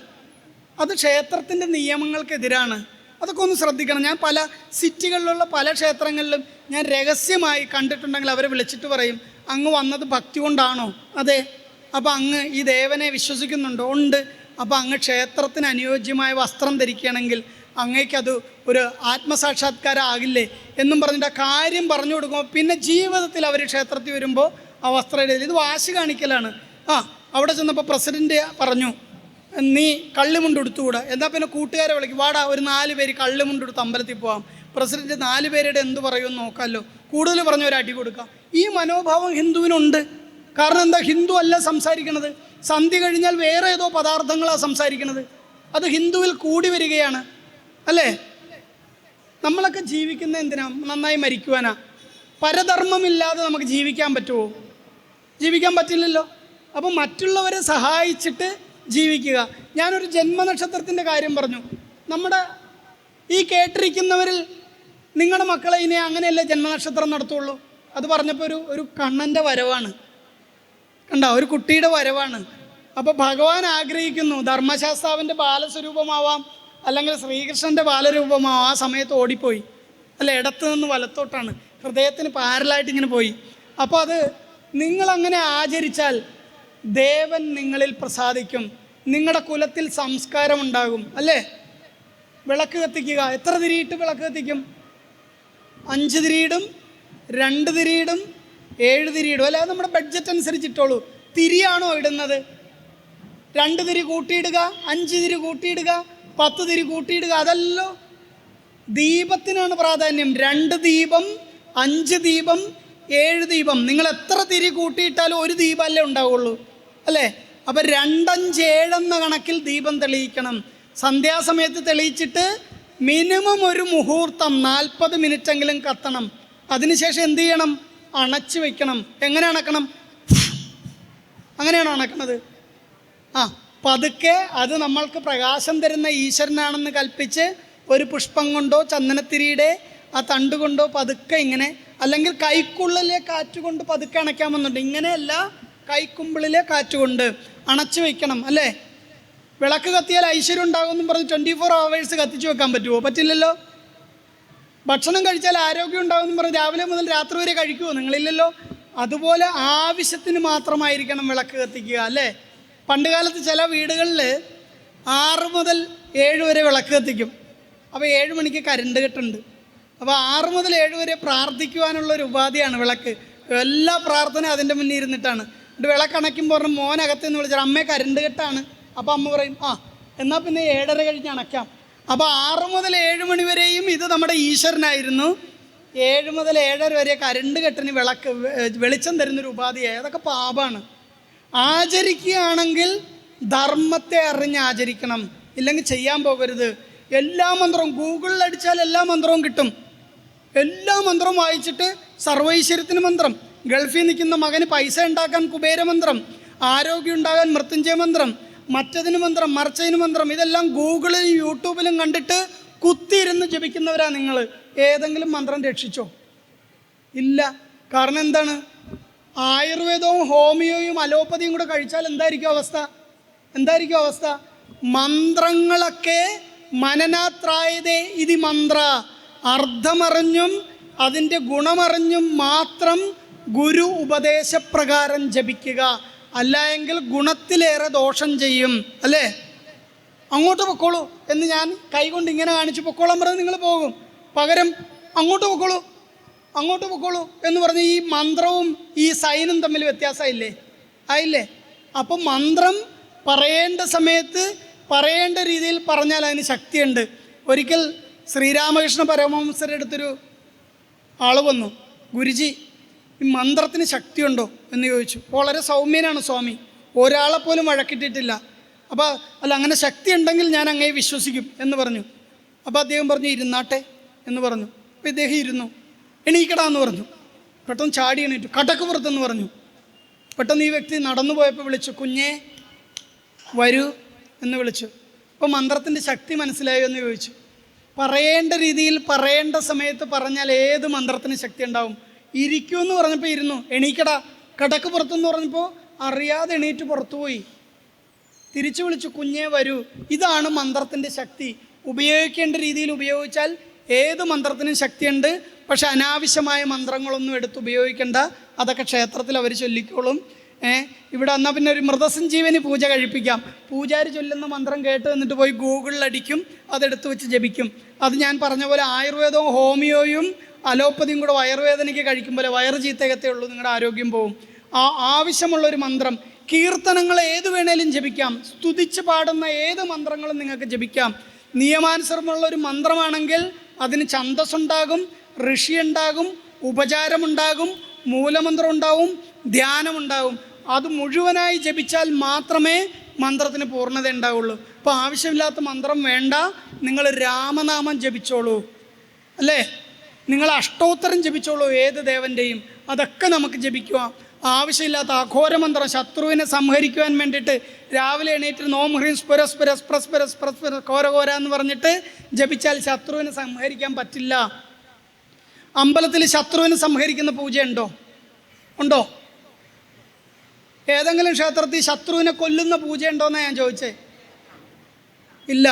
അത് ക്ഷേത്രത്തിൻ്റെ നിയമങ്ങൾക്കെതിരാണ്. അതൊക്കെ ഒന്ന് ശ്രദ്ധിക്കണം. ഞാൻ പല സിറ്റികളിലുള്ള പല ക്ഷേത്രങ്ങളിലും ഞാൻ രഹസ്യമായി കണ്ടിട്ടുണ്ടെങ്കിൽ അവരെ വിളിച്ചിട്ട് പറയും, അങ്ങ് വന്നത് ഭക്തി കൊണ്ടാണോ? അതെ. അപ്പോൾ അങ്ങ് ഈ ദേവനെ വിശ്വസിക്കുന്നുണ്ടോ? ഉണ്ട്. അപ്പോൾ അങ്ങ് ക്ഷേത്രത്തിന് അനുയോജ്യമായ വസ്ത്രം ധരിക്കുകയാണെങ്കിൽ അങ്ങേക്കത് ഒരു ആത്മസാക്ഷാത്കാരം ആകില്ലേ എന്നും പറഞ്ഞിട്ട് ആ കാര്യം പറഞ്ഞു കൊടുക്കുമ്പോൾ പിന്നെ ജീവിതത്തിൽ അവർ ക്ഷേത്രത്തിൽ വരുമ്പോൾ ആ വസ്ത്രം ഇത് വാശി കാണിക്കലാണ്. അവിടെ ചെന്നപ്പോൾ പ്രസിഡൻറ്റ് പറഞ്ഞു, നീ കള്ളിമുണ്ട് എടുത്തുകൂടാ. എന്നാൽ പിന്നെ കൂട്ടുകാരെ വിളിക്കും, വാടാ ഒരു 4 പേര് കള്ളിമുണ്ട് എടുത്ത് അമ്പലത്തിൽ പോകാം. പ്രസിഡൻറ്റ് 4 പേരുടെ എന്ത് പറയുമെന്ന് നോക്കാമല്ലോ, കൂടുതൽ പറഞ്ഞ ഒരു അടി കൊടുക്കാം. ഈ മനോഭാവം ഹിന്ദുവിനുണ്ട്. കാരണം എന്താ? ഹിന്ദു അല്ല സംസാരിക്കണത്. സന്ധ്യ കഴിഞ്ഞാൽ വേറെ ഏതോ പദാർത്ഥങ്ങളാണ് സംസാരിക്കുന്നത്. അത് ഹിന്ദുവിൽ കൂടി വരികയാണ് അല്ലേ? നമ്മളൊക്കെ ജീവിക്കുന്ന എന്തിനാ? നന്നായി മരിക്കുവാനാ. പരധർമ്മമില്ലാതെ നമുക്ക് ജീവിക്കാൻ പറ്റുമോ? ജീവിക്കാൻ പറ്റില്ലല്ലോ. അപ്പം മറ്റുള്ളവരെ സഹായിച്ചിട്ട് ജീവിക്കുക. ഞാനൊരു ജന്മനക്ഷത്രത്തിൻ്റെ കാര്യം പറഞ്ഞു. നമ്മുടെ ഈ കേട്ടിരിക്കുന്നവരിൽ നിങ്ങളുടെ മക്കളെ ഇനി അങ്ങനെയല്ലേ ജന്മനക്ഷത്രം നടത്തുള്ളൂ. അത് പറഞ്ഞപ്പോൾ ഒരു കണ്ണൻ്റെ വരവാണ്, കണ്ടോ, ഒരു കുട്ടിയുടെ വരവാണ്. അപ്പോൾ ഭഗവാൻ ആഗ്രഹിക്കുന്നു ധർമ്മശാസ്താവിൻ്റെ ബാലസ്വരൂപമാവാം, അല്ലെങ്കിൽ ശ്രീകൃഷ്ണൻ്റെ ബാലരൂപമാവാം. ആ സമയത്ത് ഓടിപ്പോയി. അല്ല, ഇടത്ത് നിന്ന് വലത്തോട്ടാണ്, ഹൃദയത്തിന് പാരലായിട്ട് ഇങ്ങനെ പോയി. അപ്പോൾ അത് നിങ്ങളങ്ങനെ ആചരിച്ചാൽ ദേവൻ നിങ്ങളിൽ പ്രസാദിക്കും, നിങ്ങളുടെ കുലത്തിൽ സംസ്കാരം ഉണ്ടാകും. അല്ലേ? വിളക്ക് കത്തിക്കുക. എത്ര തിരിയിട്ട് വിളക്ക് കത്തിക്കും? 5 തിരിയിടും, 2 തിരിയിടും, 7 തിരിയിടും. അല്ലാതെ നമ്മുടെ ബഡ്ജറ്റ് അനുസരിച്ചിട്ടുള്ളൂ. തിരിയാണോ ഇടുന്നത്? 2 തിരി കൂട്ടിയിടുക, 5 തിരി കൂട്ടിയിടുക, 10 തിരി കൂട്ടിയിടുക, അതല്ലോ. ദീപത്തിനാണ് പ്രാധാന്യം. 2 ദീപം, 5 ദീപം, 7 ദീപം. നിങ്ങൾ എത്ര തിരി കൂട്ടിയിട്ടാലും ഒരു ദീപമല്ലേ ഉണ്ടാവുള്ളൂ, അല്ലേ? അപ്പം 2, 5, 7 എന്ന കണക്കിൽ ദീപം തെളിയിക്കണം. സന്ധ്യാസമയത്ത് തെളിയിച്ചിട്ട് മിനിമം ഒരു മുഹൂർത്തം 40 മിനിറ്റെങ്കിലും കത്തണം. അതിനുശേഷം എന്ത് ചെയ്യണം? അണച്ചു വയ്ക്കണം. എങ്ങനെ അണക്കണം? അങ്ങനെയാണോ അണക്കണത്? പതുക്കെ അത് നമ്മൾക്ക് പ്രകാശം തരുന്ന ഈശ്വരനാണെന്ന് കൽപ്പിച്ച് ഒരു പുഷ്പം കൊണ്ടോ ചന്ദനത്തിരിയുടെ ആ തണ്ട് കൊണ്ടോ പതുക്കെ ഇങ്ങനെ, അല്ലെങ്കിൽ കൈക്കുള്ളിലെ കാറ്റുകൊണ്ട് പതുക്കെ അണയ്ക്കാമെന്നുണ്ട്. ഇങ്ങനെയല്ല, കൈക്കുമ്പിളിലെ കാറ്റുകൊണ്ട് അണച്ചു വയ്ക്കണം. അല്ലേ? വിളക്ക് കത്തിയാൽ ഐശ്വര്യം ഉണ്ടാകുമെന്നും പറഞ്ഞ് 24 hours കത്തിച്ചു വെക്കാൻ പറ്റുമോ? പറ്റില്ലല്ലോ. ഭക്ഷണം കഴിച്ചാൽ ആരോഗ്യം ഉണ്ടാകുമെന്നും പറഞ്ഞ് രാവിലെ മുതൽ രാത്രി വരെ കഴിക്കുമോ? നിങ്ങളില്ലല്ലോ. അതുപോലെ ആവശ്യത്തിന് മാത്രമായിരിക്കണം വിളക്ക് കത്തിക്കുക. അല്ലേ? പണ്ട് കാലത്ത് ചില വീടുകളിൽ 6 മുതൽ 7 വരെ വിളക്ക് കത്തിക്കും. അപ്പോൾ 7 മണിക്ക് കരണ്ട് കെട്ടുണ്ട്. അപ്പോൾ 6 മുതൽ 7 വരെ പ്രാർത്ഥിക്കുവാനുള്ളൊരു ഉപാധിയാണ് വിളക്ക്. എല്ലാ പ്രാർത്ഥന അതിൻ്റെ മുന്നിൽ ഇരുന്നിട്ടാണ്. എന്നിട്ട് വിളക്കണയ്ക്കുമ്പോൾ പറഞ്ഞ് മോനകത്ത് നിന്ന് വിളിച്ചാൽ അമ്മയെ കരണ്ട് കെട്ടാണ്. അപ്പോൾ അമ്മ പറയും എന്നാൽ പിന്നെ 7:30 കഴിഞ്ഞ് അണയ്ക്കാം. അപ്പോൾ 6 മുതൽ 7 മണി വരെയും ഇത് നമ്മുടെ ഈശ്വരനായിരുന്നു. 7 മുതൽ 7:30 വരെ കരണ്ട് കെട്ടിന് വിളക്ക് വെളിച്ചം തരുന്നൊരു ഉപാധിയായി. അതൊക്കെ പാപമാണ്. ആചരിക്കുകയാണെങ്കിൽ ധർമ്മത്തെ അറിഞ്ഞ് ആചരിക്കണം, ഇല്ലെങ്കിൽ ചെയ്യാൻ പോകരുത്. എല്ലാ മന്ത്രവും ഗൂഗിളിൽ അടിച്ചാൽ എല്ലാ മന്ത്രവും കിട്ടും. എല്ലാ മന്ത്രവും വായിച്ചിട്ട് സർവൈശ്വര്യത്തിന് മന്ത്രം, ഗൾഫിൽ നിൽക്കുന്ന മകന് പൈസ ഉണ്ടാക്കാൻ കുബേരമന്ത്രം, ആരോഗ്യം ഉണ്ടാകാൻ മൃത്യുഞ്ജയ മന്ത്രം, മറ്റതിന് മന്ത്രം, മറിച്ചതിന് മന്ത്രം, ഇതെല്ലാം ഗൂഗിളിലും യൂട്യൂബിലും കണ്ടിട്ട് കുത്തിയിരുന്ന് ജപിക്കുന്നവരാ നിങ്ങൾ. ഏതെങ്കിലും മന്ത്രം രക്ഷിച്ചോ? ഇല്ല. കാരണം എന്താണ്? ആയുർവേദവും ഹോമിയോയും അലോപ്പതിയും കൂടെ കഴിച്ചാൽ എന്തായിരിക്കും അവസ്ഥ? എന്തായിരിക്കും അവസ്ഥ? മന്ത്രങ്ങളൊക്കെ മനനാത്രായതേ ഇതി മന്ത്ര, അർത്ഥമറിഞ്ഞും അതിൻ്റെ ഗുണമറിഞ്ഞും മാത്രം ഗുരു ഉപദേശപ്രകാരം ജപിക്കുക. അല്ല എങ്കിൽ ഗുണത്തിലേറെ ദോഷം ചെയ്യും. അല്ലേ? അങ്ങോട്ട് പൊക്കോളൂ എന്ന് ഞാൻ കൈകൊണ്ട് ഇങ്ങനെ കാണിച്ച് പൊക്കോളാൻ പറഞ്ഞ് നിങ്ങൾ പോകും. പകരം അങ്ങോട്ട് പൊക്കോളൂ, അങ്ങോട്ട് പൊക്കോളൂ എന്ന് പറഞ്ഞ് ഈ മന്ത്രവും ഈ സൈനും തമ്മിൽ വ്യത്യാസമില്ലേ? ആയില്ലേ? അപ്പം മന്ത്രം പറയേണ്ട സമയത്ത് പറയേണ്ട രീതിയിൽ പറഞ്ഞാൽ അതിന് ശക്തിയുണ്ട്. ഒരിക്കൽ ശ്രീരാമകൃഷ്ണ പരമഹംസരുടെ അടുത്തൊരു ആൾ വന്നു. ഗുരുജി, ഈ മന്ത്രത്തിന് ശക്തിയുണ്ടോ എന്ന് ചോദിച്ചു. വളരെ സൗമ്യനാണ് സ്വാമി, ഒരാളെപ്പോലും വഴക്കിട്ടിട്ടില്ല. അപ്പോൾ അല്ല, അങ്ങനെ ശക്തി ഉണ്ടെങ്കിൽ ഞാൻ അങ്ങേ വിശ്വസിക്കും എന്ന് പറഞ്ഞു. അപ്പോൾ അദ്ദേഹം പറഞ്ഞു ഇരുന്നാട്ടെ എന്ന് പറഞ്ഞു. അപ്പോൾ ഇദ്ദേഹം ഇരുന്നു. എണീക്കടാന്ന് പറഞ്ഞു. പെട്ടെന്ന് ചാടി എണീറ്റു. കടക്ക് പുറത്തെന്ന് പറഞ്ഞു. പെട്ടെന്ന് ഈ വ്യക്തി നടന്നു പോയപ്പോൾ വിളിച്ചു, കുഞ്ഞേ വരൂ എന്ന് വിളിച്ചു. അപ്പോൾ മന്ത്രത്തിൻ്റെ ശക്തി മനസ്സിലായോ എന്ന് ചോദിച്ചു. പറയേണ്ട രീതിയിൽ പറയേണ്ട സമയത്ത് പറഞ്ഞാൽ ഏത് മന്ത്രത്തിന് ശക്തി ഉണ്ടാവും? ഇരിക്കൂ എന്ന് പറഞ്ഞപ്പോൾ ഇരുന്നു. എണീക്കടാ കടക്ക് പുറത്തെന്ന് പറഞ്ഞപ്പോൾ അറിയാതെ എണീറ്റ് പുറത്തുപോയി. തിരിച്ചു വിളിച്ചു, കുഞ്ഞേ വരൂ. ഇതാണ് മന്ത്രത്തിൻ്റെ ശക്തി. ഉപയോഗിക്കേണ്ട രീതിയിൽ ഉപയോഗിച്ചാൽ ഏത് മന്ത്രത്തിനും ശക്തിയുണ്ട്. പക്ഷെ അനാവശ്യമായ മന്ത്രങ്ങളൊന്നും എടുത്ത് ഉപയോഗിക്കേണ്ട. അതൊക്കെ ക്ഷേത്രത്തിൽ അവർ ചൊല്ലിക്കോളും. ഇവിടെ എന്നാൽ പിന്നെ ഒരു മൃതസഞ്ജീവനി പൂജ കഴിപ്പിക്കാം. പൂജാരി ചൊല്ലുന്ന മന്ത്രം കേട്ട് എന്നിട്ട് പോയി ഗൂഗിളിൽ അടിക്കും, അതെടുത്ത് വെച്ച് ജപിക്കും. അത് ഞാൻ പറഞ്ഞ പോലെ ആയുർവേദവും ഹോമിയോയും അലോപ്പതിയും കൂടെ വയറുവേദനയ്ക്ക് കഴിക്കുമ്പോൾ വയറ് ചീത്തകത്തേ ഉള്ളൂ, നിങ്ങളുടെ ആരോഗ്യം പോവും. ആവശ്യമുള്ളൊരു മന്ത്രം, കീർത്തനങ്ങൾ ഏത് വേണേലും ജപിക്കാം. സ്തുതിച്ച് പാടുന്ന ഏത് മന്ത്രങ്ങളും നിങ്ങൾക്ക് ജപിക്കാം. നിയമാനുസരണമുള്ളൊരു മന്ത്രമാണെങ്കിൽ അതിന് ഛന്ദസ്സുണ്ടാകും, ഋഷിയുണ്ടാകും, ഉപചാരമുണ്ടാകും, മൂലമന്ത്രം ഉണ്ടാവും, ധ്യാനമുണ്ടാവും. അത് മുഴുവനായി ജപിച്ചാൽ മാത്രമേ മന്ത്രത്തിന് പൂർണ്ണത ഉണ്ടാവുള്ളൂ. അപ്പോൾ ആവശ്യമില്ലാത്ത മന്ത്രം വേണ്ട. നിങ്ങൾ രാമനാമം ജപിച്ചോളൂ. അല്ലേ? നിങ്ങൾ അഷ്ടോത്തരം ജപിച്ചോളൂ ഏത് ദേവൻ്റെയും. അതൊക്കെ നമുക്ക് ജപിക്കുക. ആവശ്യമില്ലാത്ത അഘോരമന്ത്രം ശത്രുവിനെ സംഹരിക്കുവാൻ വേണ്ടിയിട്ട് രാവിലെ എണീറ്റ് നോം ഹ്രീം സ്പുരസ് പുരസ് പ്രസ് പുരസ് പ്രസ് പുരസ് കോരകോര എന്ന് പറഞ്ഞിട്ട് ജപിച്ചാൽ ശത്രുവിനെ സംഹരിക്കാൻ പറ്റില്ല. അമ്പലത്തിൽ ശത്രുവിനെ സംഹരിക്കുന്ന പൂജയുണ്ടോ? ഉണ്ടോ? ഏതെങ്കിലും ക്ഷേത്രത്തിൽ ശത്രുവിനെ കൊല്ലുന്ന പൂജയുണ്ടോയെന്നാണ് ഞാൻ ചോദിച്ചേ. ഇല്ല.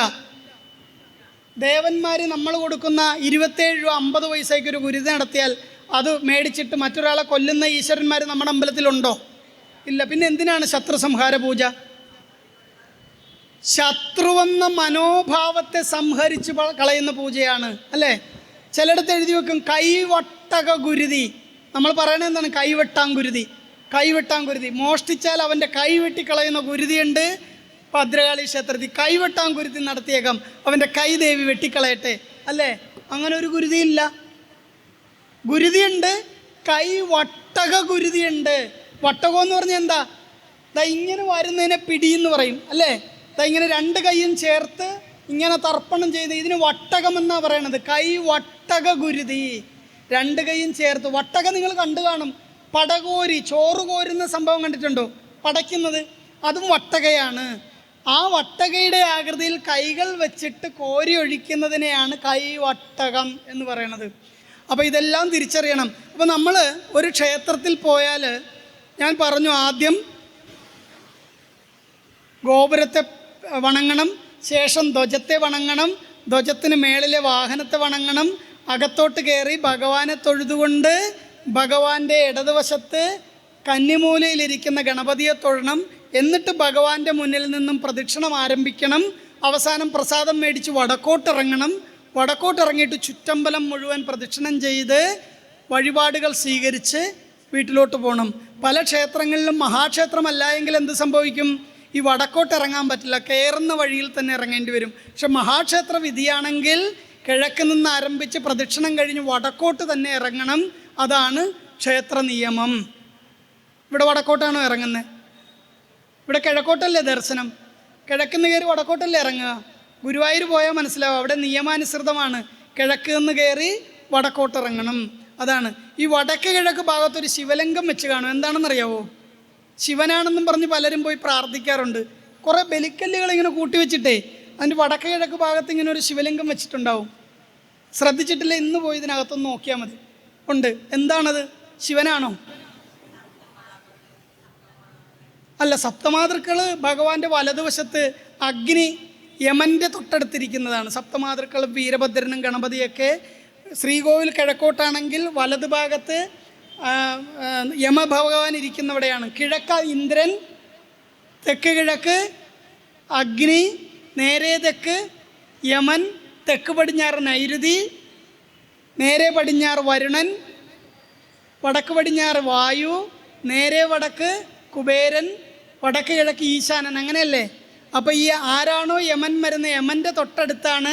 ദേവന്മാർ നമ്മൾ കൊടുക്കുന്ന 27 രൂപ 50 പൈസയ്ക്ക് ഒരു ഗുരുതി നടത്തിയാൽ അത് മേടിച്ചിട്ട് മറ്റൊരാളെ കൊല്ലുന്ന ഈശ്വരന്മാർ നമ്മുടെ അമ്പലത്തിലുണ്ടോ? ഇല്ല. പിന്നെ എന്തിനാണ് ശത്രു സംഹാര പൂജ? ശത്രുവെന്ന മനോഭാവത്തെ സംഹരിച്ച് കളയുന്ന പൂജയാണ്, അല്ലേ? ചിലയിടത്ത് എഴുതി വെക്കും കൈവട്ടക ഗുരുതി. നമ്മൾ പറയണത് എന്താണ്? കൈവെട്ടാങ്കുരുതി. കൈവെട്ടാങ്കുരുതി മോഷ്ടിച്ചാൽ അവൻ്റെ കൈ വെട്ടിക്കളയുന്ന ഗുരുതിയുണ്ട് ഭദ്രകാളി ക്ഷേത്രത്തിൽ. കൈവെട്ടാങ്കുരുതി നടത്തിയേക്കാം, അവൻ്റെ കൈ ദേവി വെട്ടിക്കളയട്ടെ, അല്ലേ? അങ്ങനെ ഒരു ഗുരുതിയില്ല. ഗുരുതിയുണ്ട്, കൈവട്ടക ഗുരുതിയുണ്ട്. വട്ടകം എന്ന് പറഞ്ഞാൽ എന്താ? ഇങ്ങനെ വരുന്നതിനെ പിടിയെന്ന് പറയും, അല്ലേ? ഇങ്ങനെ 2 കൈയും ചേർത്ത് ഇങ്ങനെ തർപ്പണം ചെയ്ത് ഇതിന് വട്ടകം എന്നാണ് പറയണത്. കൈവട്ടക ഗുരുതി. 2 കൈയും ചേർത്ത്. വട്ടകം നിങ്ങൾ കണ്ടു കാണും. പടകോരി, ചോറ് കോരുന്ന സംഭവം കണ്ടിട്ടുണ്ടോ? പടയ്ക്കുന്നത്, അതും വട്ടകയാണ്. ആ വട്ടകയുടെ ആകൃതിയിൽ കൈകൾ വെച്ചിട്ട് കോരി ഒഴിക്കുന്നതിനെയാണ് കൈവട്ടകം എന്ന് പറയണത്. അപ്പോൾ ഇതെല്ലാം തിരിച്ചറിയണം. അപ്പോൾ നമ്മൾ ഒരു ക്ഷേത്രത്തിൽ പോയാൽ, ഞാൻ പറഞ്ഞു ആദ്യം ഗോപുരത്തെ വണങ്ങണം, ശേഷം ധ്വജത്തെ വണങ്ങണം, ധ്വജത്തിന് മേളിലെ വാഹനത്തെ വണങ്ങണം, അകത്തോട്ട് കയറി ഭഗവാനെ തൊഴുതുകൊണ്ട് ഭഗവാന്റെ ഇടതുവശത്ത് കന്നിമൂലയിലിരിക്കുന്ന ഗണപതിയെ തൊഴണം. എന്നിട്ട് ഭഗവാന്റെ മുന്നിൽ നിന്നും പ്രദക്ഷിണം ആരംഭിക്കണം. അവസാനം പ്രസാദം മേടിച്ച് വടക്കോട്ടിറങ്ങണം. വടക്കോട്ടിറങ്ങിയിട്ട് ചുറ്റമ്പലം മുഴുവൻ പ്രദക്ഷിണം ചെയ്ത് വഴിപാടുകൾ സ്വീകരിച്ച് വീട്ടിലോട്ട് പോകണം. പല ക്ഷേത്രങ്ങളിലും മഹാക്ഷേത്രമല്ല എങ്കിൽ എന്ത് സംഭവിക്കും? ഈ വടക്കോട്ട് ഇറങ്ങാൻ പറ്റില്ല, കയറുന്ന വഴിയിൽ തന്നെ ഇറങ്ങേണ്ടി വരും. പക്ഷെ മഹാക്ഷേത്ര വിധിയാണെങ്കിൽ കിഴക്ക് നിന്ന് ആരംഭിച്ച് പ്രദക്ഷിണം കഴിഞ്ഞ് വടക്കോട്ട് തന്നെ ഇറങ്ങണം. അതാണ് ക്ഷേത്ര നിയമം. ഇവിടെ വടക്കോട്ടാണോ ഇറങ്ങുന്നത്? ഇവിടെ കിഴക്കോട്ടല്ലേ ദർശനം? കിഴക്കുന്ന് കയറി വടക്കോട്ടല്ലേ ഇറങ്ങുക? ഗുരുവായൂർ പോയാൽ മനസ്സിലാവും, അവിടെ നിയമാനുസൃതമാണ്. കിഴക്ക് നിന്ന് കയറി വടക്കോട്ടിറങ്ങണം. അതാണ്. ഈ വടക്ക് കിഴക്ക് ഭാഗത്തൊരു ശിവലിംഗം വെച്ച് കാണും. എന്താണെന്നറിയാവോ? ശിവനാണെന്നും പറഞ്ഞ് പലരും പോയി പ്രാർത്ഥിക്കാറുണ്ട്. കുറേ ബലിക്കല്ലുകൾ ഇങ്ങനെ കൂട്ടി വെച്ചിട്ടേ അതിൻ്റെ വടക്ക് കിഴക്ക് ഭാഗത്ത് ഇങ്ങനെ ഒരു ശിവലിംഗം വെച്ചിട്ടുണ്ടാവും. ശ്രദ്ധിച്ചിട്ടില്ല? ഇന്ന് പോയി ഇതിനകത്തൊന്ന് നോക്കിയാൽ മതി. ഉണ്ട്. എന്താണത്? ശിവനാണോ? അല്ല, സപ്തമാതൃക്കൾ ഭഗവാന്റെ വലതുവശത്ത് അഗ്നി യമൻ്റെ തൊട്ടടുത്തിരിക്കുന്നതാണ്. സപ്തമാതൃക്കൾ വീരഭദ്രനും ഗണപതിയൊക്കെ. ശ്രീകോവിൽ കിഴക്കോട്ടാണെങ്കിൽ വലതു ഭാഗത്ത് യമഭഗവാൻ ഇരിക്കുന്നവിടെയാണ്. കിഴക്ക് ഇന്ദ്രൻ, തെക്ക് കിഴക്ക് അഗ്നി, നേരെ തെക്ക് യമൻ, തെക്ക് പടിഞ്ഞാറ് നൈരുതി, നേരെ പടിഞ്ഞാറ് വരുണൻ, വടക്ക് പടിഞ്ഞാറ് വായു, നേരെ വടക്ക് കുബേരൻ, വടക്ക് കിഴക്ക് ഈശാനൻ. അങ്ങനെയല്ലേ? അപ്പോൾ ഈ ആരാണോ യമൻ വരുന്ന യമൻ്റെ തൊട്ടടുത്താണ്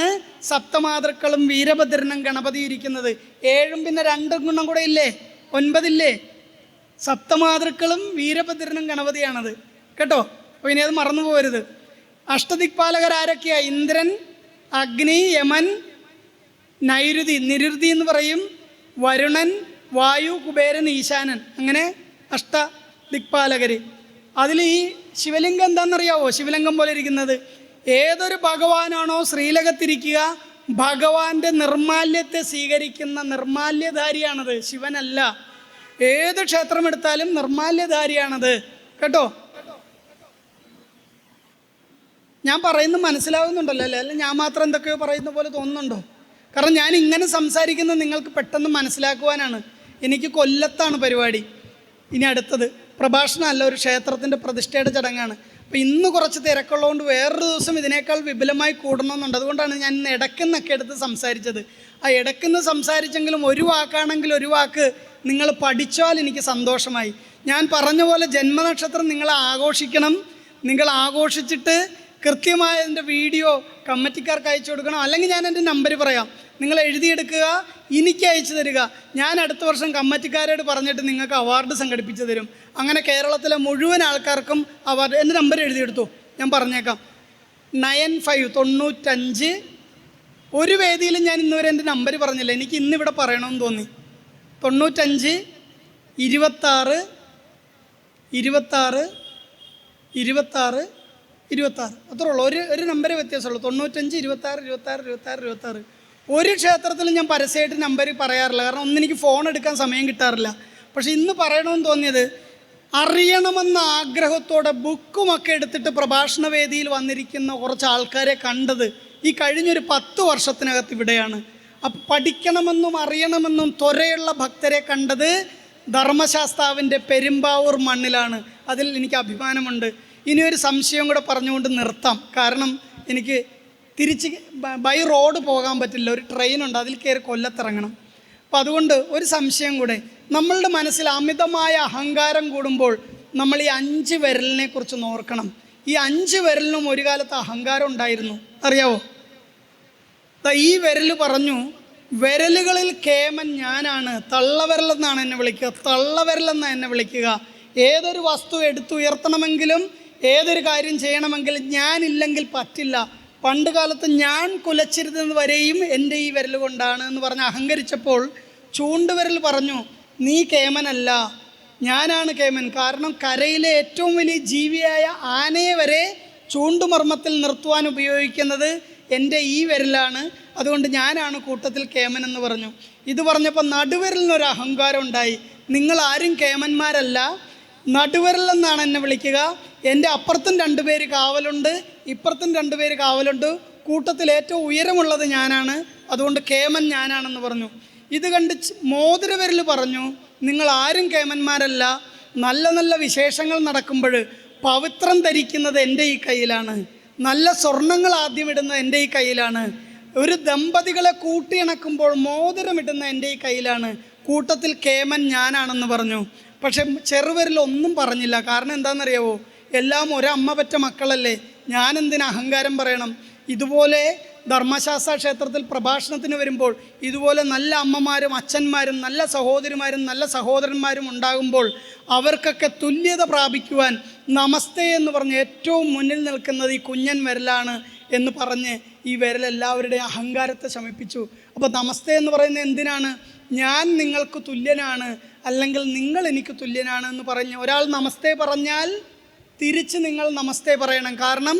സപ്തമാതൃക്കളും വീരഭദ്രനും ഗണപതി ഇരിക്കുന്നത്. 7 പിന്നെ 2 ഗുണം കൂടെ ഇല്ലേ? 9 ഇല്ലേ? സപ്തമാതൃക്കളും വീരഭദ്രനും ഗണപതിയാണത് കേട്ടോ. അപ്പോൾ ഇനി അത് മറന്നു പോകരുത്. അഷ്ടദിക്പാലകരാരൊക്കെയാ? ഇന്ദ്രൻ, അഗ്നി, യമൻ, നൈരുതി, നിരുതി എന്ന് പറയും, വരുണൻ, വായു, കുബേരൻ, ഈശാനൻ. അങ്ങനെ അഷ്ടദിക്പാലകർ. അതിൽ ഈ ശിവലിംഗം എന്താണെന്നറിയാവോ? ശിവലിംഗം പോലെ ഇരിക്കുന്നത്. ഏതൊരു ഭഗവാനാണോ ശ്രീലകത്തിരിക്കുക, ഭഗവാന്റെ നിർമാല്യത്തെ സ്വീകരിക്കുന്ന നിർമാല്യധാരിയാണത്, ശിവനല്ല. ഏത് ക്ഷേത്രം എടുത്താലും നിർമാല്യധാരിയാണത് കേട്ടോ. ഞാൻ പറയുന്നത് മനസ്സിലാവുന്നുണ്ടല്ലോ അല്ലേ? അല്ല ഞാൻ മാത്രം എന്തൊക്കെയോ പറയുന്ന പോലെ തോന്നുന്നുണ്ടോ? കാരണം ഞാൻ ഇങ്ങനെ സംസാരിക്കുന്നത് നിങ്ങൾക്ക് പെട്ടെന്ന് മനസ്സിലാക്കുവാനാണ്. എനിക്ക് കൊല്ലത്താണ് പരിപാടി. ഇനി അടുത്തത് പ്രഭാഷണമല്ല, ഒരു ക്ഷേത്രത്തിൻ്റെ പ്രതിഷ്ഠയുടെ ചടങ്ങാണ്. അപ്പോൾ ഇന്ന് കുറച്ച് തിരക്കുള്ളതുകൊണ്ട് വേറൊരു ദിവസം ഇതിനേക്കാൾ വിപുലമായി കൂടണമെന്നുണ്ട്. അതുകൊണ്ടാണ് ഞാൻ ഇന്ന് ഇടയ്ക്കെന്നൊക്കെ എടുത്ത് സംസാരിച്ചത്. ആ ഇടയ്ക്കെന്ന് സംസാരിച്ചെങ്കിലും ഒരു വാക്കാണെങ്കിൽ ഒരു വാക്ക് നിങ്ങൾ പഠിച്ചാൽ എനിക്ക് സന്തോഷമായി. ഞാൻ പറഞ്ഞ പോലെ ജന്മനക്ഷത്രം നിങ്ങൾ ആഘോഷിക്കണം. നിങ്ങൾ ആഘോഷിച്ചിട്ട് കൃത്യമായ എൻ്റെ വീഡിയോ കമ്മിറ്റിക്കാർക്ക് അയച്ചു കൊടുക്കണം. അല്ലെങ്കിൽ ഞാൻ എൻ്റെ നമ്പർ പറയാം, നിങ്ങൾ എഴുതിയെടുക്കുക, എനിക്ക് അയച്ചു തരിക. ഞാൻ അടുത്ത വർഷം കമ്മിറ്റിക്കാരോട് പറഞ്ഞിട്ട് നിങ്ങൾക്ക് അവാർഡ് സംഘടിപ്പിച്ചു തരും. അങ്ങനെ കേരളത്തിലെ മുഴുവൻ ആൾക്കാർക്കും അവാർഡ്. എൻ്റെ നമ്പർ എഴുതിയെടുത്തു, ഞാൻ പറഞ്ഞേക്കാം. 9595. ഒരു വേദിയിലും ഞാൻ ഇന്നുവരെ എൻ്റെ നമ്പർ പറഞ്ഞില്ല. എനിക്ക് ഇന്നിവിടെ പറയണമെന്ന് തോന്നി. 95 26 26 26 26. അത്രേ ഉള്ളൂ. ഒരു നമ്പർ വ്യത്യാസമുള്ളൂ. 95 26 26 26 26. ഒരു ക്ഷേത്രത്തിലും ഞാൻ പരസ്യമായിട്ട് നമ്പർ പറയാറില്ല. കാരണം ഒന്നെനിക്ക് ഫോൺ എടുക്കാൻ സമയം കിട്ടാറില്ല. പക്ഷെ ഇന്ന് പറയണമെന്ന് തോന്നിയത്, അറിയണമെന്ന ആഗ്രഹത്തോടെ ബുക്കുമൊക്കെ എടുത്തിട്ട് പ്രഭാഷണ വേദിയിൽ വന്നിരിക്കുന്ന കുറച്ച് ആൾക്കാരെ കണ്ടത് ഈ കഴിഞ്ഞൊരു 10 വർഷത്തിനകത്ത് ഇവിടെയാണ്. അപ്പം പഠിക്കണമെന്നും അറിയണമെന്നും ത്വരയുള്ള ഭക്തരെ കണ്ടത് ധർമ്മശാസ്താവിൻ്റെ പെരുമ്പാവൂർ മണ്ണിലാണ്. അതിൽ എനിക്ക് അഭിമാനമുണ്ട്. ഇനിയൊരു സംശയം കൂടെ പറഞ്ഞുകൊണ്ട് നിർത്താം. കാരണം എനിക്ക് തിരിച്ച് ബൈ റോഡ് പോകാൻ പറ്റില്ല, ഒരു ട്രെയിനുണ്ട്, അതിൽ കയറി കൊല്ലത്തിറങ്ങണം. അപ്പം അതുകൊണ്ട് ഒരു സംശയം കൂടെ, നമ്മളുടെ മനസ്സിൽ അമിതമായ അഹങ്കാരം കൂടുമ്പോൾ നമ്മൾ ഈ 5 വിരലിനെ കുറിച്ച് ഓർക്കണം. ഈ 5 വിരലിനും ഒരു കാലത്ത് അഹങ്കാരം ഉണ്ടായിരുന്നു, അറിയാവോ? ഈ വിരൽ പറഞ്ഞു, വിരലുകളിൽ കേമൻ ഞാനാണ്, തള്ളവിരലെന്നാണ് എന്നെ വിളിക്കുക, തള്ളവിരലെന്നാണ് എന്നെ വിളിക്കുക. ഏതൊരു വസ്തു എടുത്തുയർത്തണമെങ്കിലും ഏതൊരു കാര്യം ചെയ്യണമെങ്കിലും ഞാനില്ലെങ്കിൽ പറ്റില്ല. പണ്ട് കാലത്ത് ഞാൻ കുലച്ചിരുന്നത് വരെയും എൻ്റെ ഈ വിരൽ കൊണ്ടാണ് എന്ന് പറഞ്ഞ് അഹങ്കരിച്ചപ്പോൾ ചൂണ്ടുവിരൽ പറഞ്ഞു, നീ കേമനല്ല, ഞാനാണ് കേമൻ. കാരണം കരയിലെ ഏറ്റവും വലിയ ജീവിയായ ആനയെ വരെ ചൂണ്ടുമർമ്മത്തിൽ നിർത്തുവാൻ ഉപയോഗിക്കുന്നത് എൻ്റെ ഈ വിരലാണ്, അതുകൊണ്ട് ഞാനാണ് കൂട്ടത്തിൽ കേമൻ എന്ന് പറഞ്ഞു. ഇത് പറഞ്ഞപ്പോൾ നടുവിരലിനൊരു അഹങ്കാരം ഉണ്ടായി. നിങ്ങളാരും കേമന്മാരല്ല, നടുവിരലെന്നാണ് എന്നെ വിളിക്കുക. എൻ്റെ അപ്പുറത്തും 2 പേര് കാവലുണ്ട്, ഇപ്പുറത്തും 2 പേര് കാവലുണ്ട്, കൂട്ടത്തിൽ ഏറ്റവും ഉയരമുള്ളത് ഞാനാണ്, അതുകൊണ്ട് കേമൻ ഞാനാണെന്ന് പറഞ്ഞു. ഇത് കണ്ട് മോതിരവിരൽ പറഞ്ഞു, നിങ്ങളാരും കേമന്മാരല്ല, നല്ല നല്ല വിശേഷങ്ങൾ നടക്കുമ്പോൾ പവിത്രം ധരിക്കുന്നത് എൻ്റെ ഈ കയ്യിലാണ്, നല്ല സ്വർണ്ണങ്ങൾ ആദ്യം ഇടുന്നത് എൻ്റെ ഈ കയ്യിലാണ്, ഒരു ദമ്പതികളെ കൂട്ടിയിണക്കുമ്പോൾ മോതിരമിടുന്ന എൻ്റെ ഈ കയ്യിലാണ്, കൂട്ടത്തിൽ കേമൻ ഞാനാണെന്ന് പറഞ്ഞു. പക്ഷെ ചെറുവിരൽ ഒന്നും പറഞ്ഞില്ല. കാരണം എന്താണെന്നറിയാവോ? എല്ലാം ഒരമ്മ പറ്റ മക്കളല്ലേ, ഞാനെന്തിന് അഹങ്കാരം പറയണം? ഇതുപോലെ ധർമ്മശാസ്ത്ര ക്ഷേത്രത്തിൽ പ്രഭാഷണത്തിന് വരുമ്പോൾ ഇതുപോലെ നല്ല അമ്മമാരും അച്ഛന്മാരും നല്ല സഹോദരിമാരും നല്ല സഹോദരന്മാരും ഉണ്ടാകുമ്പോൾ അവർക്കൊക്കെ തുല്യത പ്രാപിക്കുവാൻ നമസ്തേ എന്ന് പറഞ്ഞ് ഏറ്റവും മുന്നിൽ നിൽക്കുന്നത് ഈ കുഞ്ഞൻ വിരലാണ് എന്ന് പറഞ്ഞ് ഈ വിരൽ എല്ലാവരുടെയും അഹങ്കാരത്തെ ശമിപ്പിച്ചു. അപ്പോൾ നമസ്തേ എന്ന് പറയുന്നത് എന്തിനാണ്? ഞാൻ നിങ്ങൾക്ക് തുല്യനാണ്, അല്ലെങ്കിൽ നിങ്ങൾ എനിക്ക് തുല്യനാണ് എന്ന് പറഞ്ഞ് ഒരാൾ നമസ്തേ പറഞ്ഞാൽ തിരിച്ച് നിങ്ങൾ നമസ്തേ പറയണം. കാരണം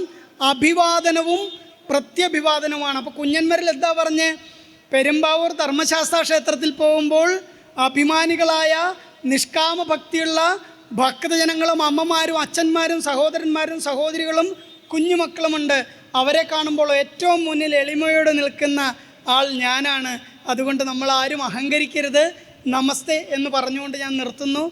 അഭിവാദനവും പ്രത്യഭിവാദനവുമാണ്. അപ്പോൾ കുഞ്ഞന്മാരിൽ എന്താ പറഞ്ഞ്, പെരുമ്പാവൂർ ധർമ്മശാസ്ത്ര ക്ഷേത്രത്തിൽ പോകുമ്പോൾ അഭിമാനികളായ നിഷ്കാമ ഭക്തിയുള്ള ഭക്തജനങ്ങളും അമ്മമാരും അച്ഛന്മാരും സഹോദരന്മാരും സഹോദരികളും കുഞ്ഞുമക്കളുമുണ്ട്. അവരെ കാണുമ്പോൾ ഏറ്റവും മുന്നിൽ എളിമയോടെ നിൽക്കുന്ന ആൾ ഞാനാണ്. അതുകൊണ്ട് നമ്മൾ ആരും അഹങ്കരിക്കരുത്. നമസ്തേ എന്ന് പറഞ്ഞുകൊണ്ട് ഞാൻ നിർത്തുന്നു.